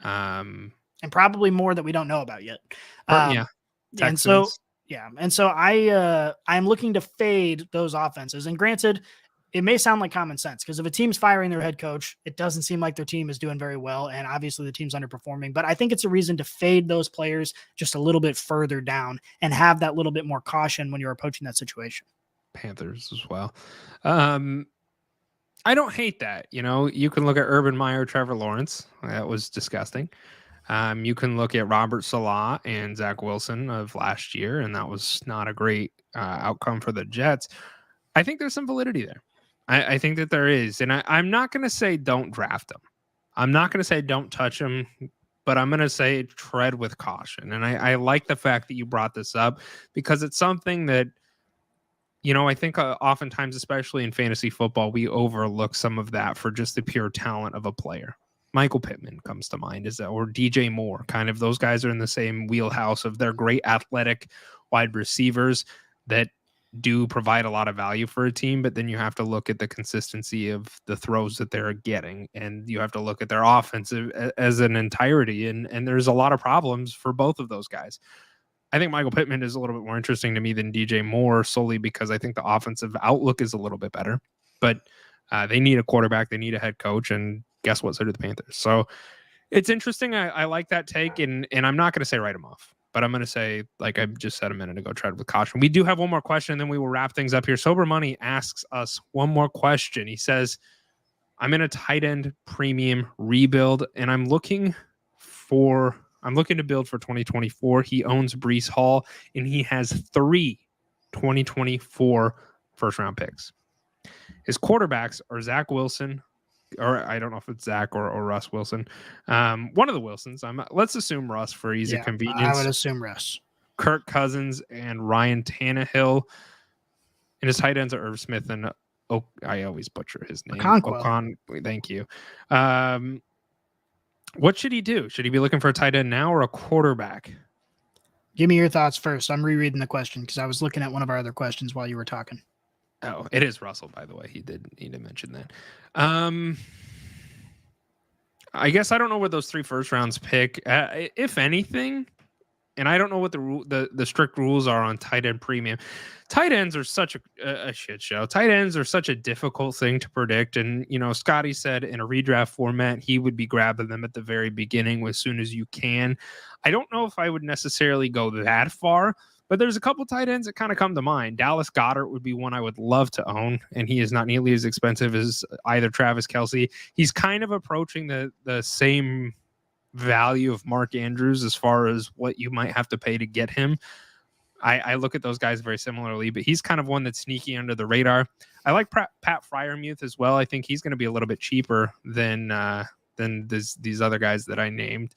And probably more that we don't know about yet. Yeah. Texans. And so I'm looking to fade those offenses. And granted, it may sound like common sense because if a team's firing their head coach, it doesn't seem like their team is doing very well. And obviously the team's underperforming, but I think it's a reason to fade those players just a little bit further down and have that little bit more caution when you're approaching that situation. Panthers as well. I don't hate that. You can look at Urban Meyer, Trevor Lawrence. That was disgusting. You can look at Robert Salah and Zach Wilson of last year, and that was not a great outcome for the Jets. I think there's some validity there. I think that there is. And I'm not going to say don't draft them. I'm not going to say don't touch them, but I'm going to say tread with caution. And I like the fact that you brought this up because it's something that, I think oftentimes, especially in fantasy football, we overlook some of that for just the pure talent of a player. Michael Pittman comes to mind, or DJ Moore. Kind of those guys are in the same wheelhouse of their great athletic wide receivers that do provide a lot of value for a team, but then you have to look at the consistency of the throws that they're getting, and you have to look at their offense as an entirety. And there's a lot of problems for both of those guys. I think Michael Pittman is a little bit more interesting to me than DJ Moore, solely because I think the offensive outlook is a little bit better, but they need a quarterback, they need a head coach, and guess what? So do the Panthers. So it's interesting. I like that take, and I'm not going to say write them off. But I'm going to say, like I just said a minute ago, tread with caution. We do have one more question, and then we will wrap things up here. Sober Money asks us one more question. He says, I'm in a tight end premium rebuild, and I'm looking to build for 2024. He owns Breece Hall, and he has 3 2024 first-round picks. His quarterbacks are Zach Wilson, or I don't know if it's Zach or Russ Wilson. One of the Wilsons. Let's assume Russ for easy convenience. I would assume Russ. Kirk Cousins and Ryan Tannehill. And his tight ends are Irv Smith and I always butcher his name. Thank you. What should he do? Should he be looking for a tight end now or a quarterback? Give me your thoughts first. I'm rereading the question because I was looking at one of our other questions while you were talking. Oh, it is Russell, by the way. He did mention that. I guess I don't know what those 3 first rounds pick, if anything, and I don't know what the strict rules are on tight end premium. Tight ends are such a shit show. Tight ends are such a difficult thing to predict. And, Scotty said in a redraft format, he would be grabbing them at the very beginning as soon as you can. I don't know if I would necessarily go that far, But there's a couple tight ends that kind of come to mind. Dallas Goedert would be one I would love to own, and he is not nearly as expensive as either Travis Kelce. He's kind of approaching the same value of Mark Andrews as far as what you might have to pay to get him. I look at those guys very similarly, but he's kind of one that's sneaky under the radar. I like Pat Freiermuth as well. I think he's going to be a little bit cheaper than these other guys that I named.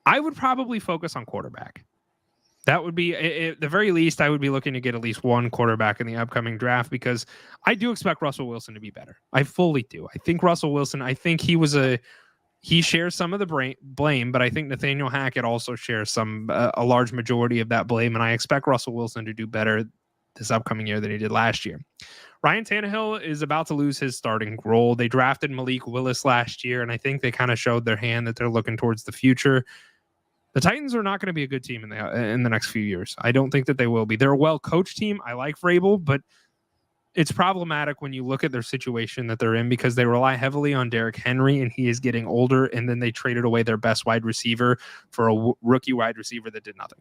I would probably focus on quarterback. That would be, at the very least, I would be looking to get at least one quarterback in the upcoming draft, because I do expect Russell Wilson to be better. I fully do. I think Russell Wilson, he shares some of the blame, but I think Nathaniel Hackett also shares a large majority of that blame, and I expect Russell Wilson to do better this upcoming year than he did last year. Ryan Tannehill is about to lose his starting role. They drafted Malik Willis last year, and I think they kind of showed their hand that they're looking towards the future. The Titans are not going to be a good team in the next few years. I don't think that they will be. They're a well-coached team. I like Vrabel, but it's problematic when you look at their situation that they're in, because they rely heavily on Derrick Henry, and he is getting older, and then they traded away their best wide receiver for a rookie wide receiver that did nothing.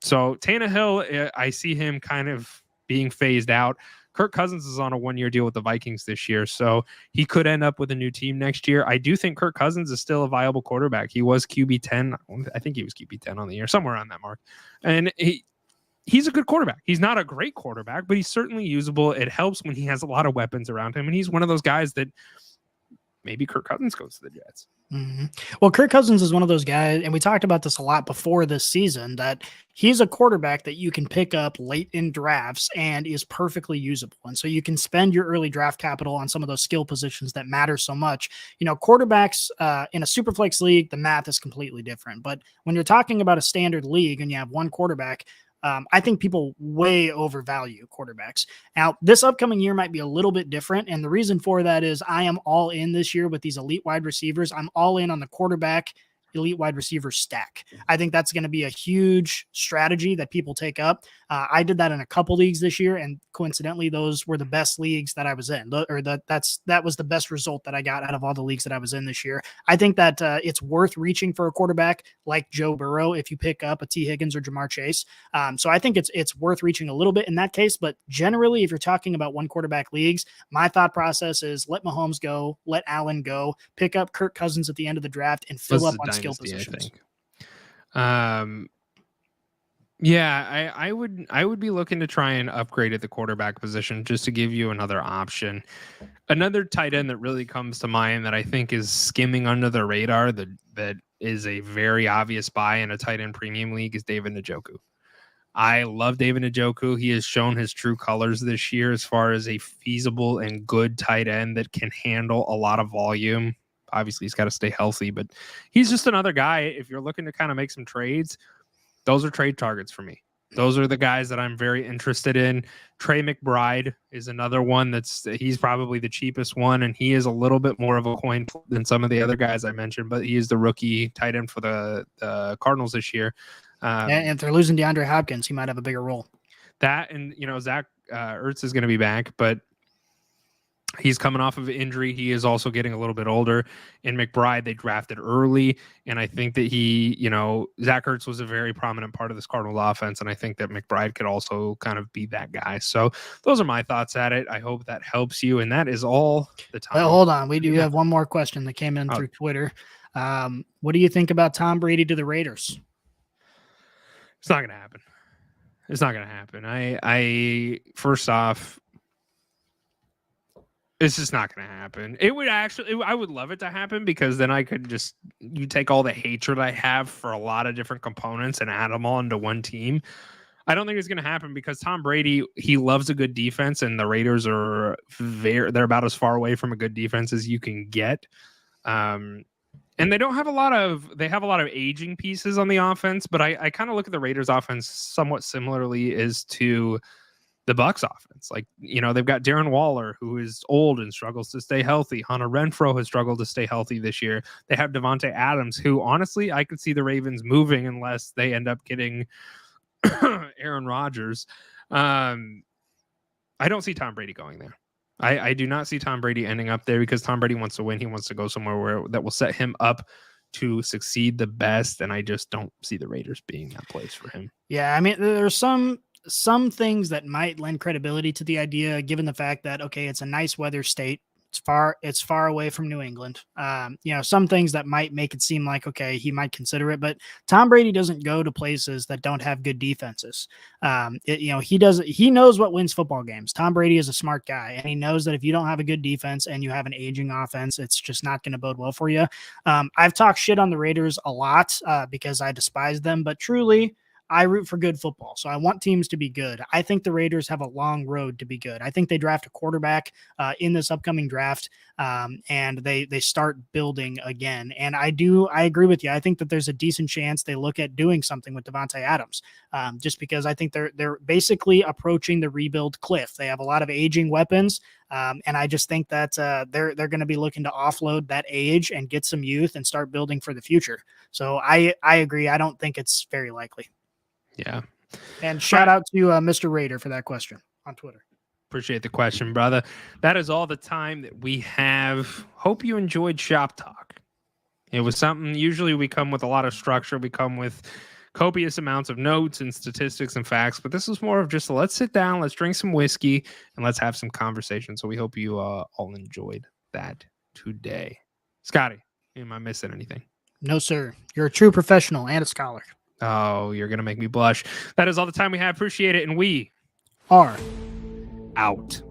So Tannehill, I see him kind of being phased out. Kirk Cousins is on a one-year deal with the Vikings this year, so he could end up with a new team next year. I do think Kirk Cousins is still a viable quarterback. He was QB 10. I think he was QB 10 on the year, somewhere around that mark. And he's a good quarterback. He's not a great quarterback, but he's certainly usable. It helps when he has a lot of weapons around him, and he's one of those guys that maybe Kirk Cousins goes to the Jets. Mm-hmm. Well, Kirk Cousins is one of those guys, and we talked about this a lot before this season, that he's a quarterback that you can pick up late in drafts and is perfectly usable. And so you can spend your early draft capital on some of those skill positions that matter so much. You know, quarterbacks in a Superflex league, the math is completely different. But when you're talking about a standard league and you have one quarterback, I think people way overvalue quarterbacks. Now, this upcoming year might be a little bit different. And the reason for that is I am all in this year with these elite wide receivers. I'm all in on the quarterback elite wide receiver stack. I think that's going to be a huge strategy that people take up. I did that in a couple leagues this year, and coincidentally, those were the best leagues that I was in, or that was the best result that I got out of all the leagues that I was in this year. I think that it's worth reaching for a quarterback like Joe Burrow if you pick up a T. Higgins or Jamar Chase. So I think it's worth reaching a little bit in that case, but generally, if you're talking about one quarterback leagues, my thought process is let Mahomes go, let Allen go, pick up Kirk Cousins at the end of the draft, and fill up on skill positions. I would be looking to try and upgrade at the quarterback position just to give you another option. Another tight end that really comes to mind that I think is skimming under the radar that is a very obvious buy in a tight end premium league is David Njoku. I love David Njoku. He has shown his true colors this year as far as a feasible and good tight end that can handle a lot of volume. Obviously, he's got to stay healthy, but he's just another guy. If you're looking to kind of make some trades, those are trade targets for me. Those are the guys that I'm very interested in. Trey McBride is another one he's probably the cheapest one, and he is a little bit more of a coin than some of the other guys I mentioned, but he is the rookie tight end for the Cardinals this year. And if they're losing DeAndre Hopkins, he might have a bigger role. That, and Zach Ertz is going to be back, but he's coming off of injury. He is also getting a little bit older. In McBride, they drafted early, and I think that Zach Ertz was a very prominent part of this Cardinals offense, and I think that McBride could also kind of be that guy. So those are my thoughts at it. I hope that helps you, and that is all the time. Well, hold on. We do have one more question that came in through Twitter. What do you think about Tom Brady to the Raiders? It's not going to happen. It's not going to happen. I first off, it's just not going to happen. It would I would love it to happen, because then I could you take all the hatred I have for a lot of different components and add them all into one team. I don't think it's going to happen, because Tom Brady, he loves a good defense, and the Raiders they're about as far away from a good defense as you can get. And they have a lot of aging pieces on the offense, but I kind of look at the Raiders offense somewhat similarly as to the Bucs offense. Like, they've got Darren Waller, who is old and struggles to stay healthy. Hunter Renfrow has struggled to stay healthy this year. They have Devontae Adams, who honestly, I could see the Ravens moving unless they end up getting Aaron Rodgers. I don't see Tom Brady going there. I do not see Tom Brady ending up there, because Tom Brady wants to win. He wants to go somewhere that will set him up to succeed the best, and I just don't see the Raiders being that place for him. Yeah, I mean, there's some things that might lend credibility to the idea, given the fact that, okay, it's a nice weather state. It's far away from New England. Some things that might make it seem like, okay, he might consider it, but Tom Brady doesn't go to places that don't have good defenses. He knows what wins football games. Tom Brady is a smart guy, and he knows that if you don't have a good defense and you have an aging offense, it's just not going to bode well for you. I've talked shit on the Raiders a lot because I despise them, but truly, I root for good football. So I want teams to be good. I think the Raiders have a long road to be good. I think they draft a quarterback in this upcoming draft and they start building again. And I agree with you. I think that there's a decent chance they look at doing something with Devontae Adams just because I think they're basically approaching the rebuild cliff. They have a lot of aging weapons. And I just think that they're going to be looking to offload that age and get some youth and start building for the future. So I agree. I don't think it's very likely. Yeah. And shout out to Mr. Raider for that question on Twitter. Appreciate the question, brother. That is all the time that we have. Hope you enjoyed Shop Talk. It was something, usually we come with a lot of structure. We come with copious amounts of notes and statistics and facts, but this was more of just let's sit down, let's drink some whiskey, and let's have some conversation. So we hope you all enjoyed that today. Scotty, am I missing anything? No, sir. You're a true professional and a scholar. Oh, you're going to make me blush. That is all the time we have. Appreciate it. And we are out.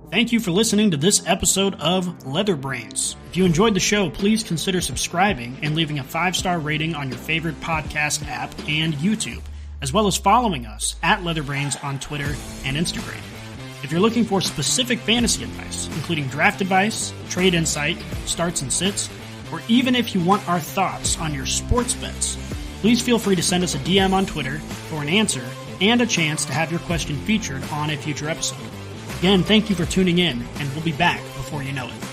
Thank you for listening to this episode of Leather Brains. If you enjoyed the show, please consider subscribing and leaving a 5-star rating on your favorite podcast app and YouTube, as well as following us at Leather Brains on Twitter and Instagram. If you're looking for specific fantasy advice, including draft advice, trade insight, starts and sits, or even if you want our thoughts on your sports bets, please feel free to send us a DM on Twitter for an answer and a chance to have your question featured on a future episode. Again, thank you for tuning in, and we'll be back before you know it.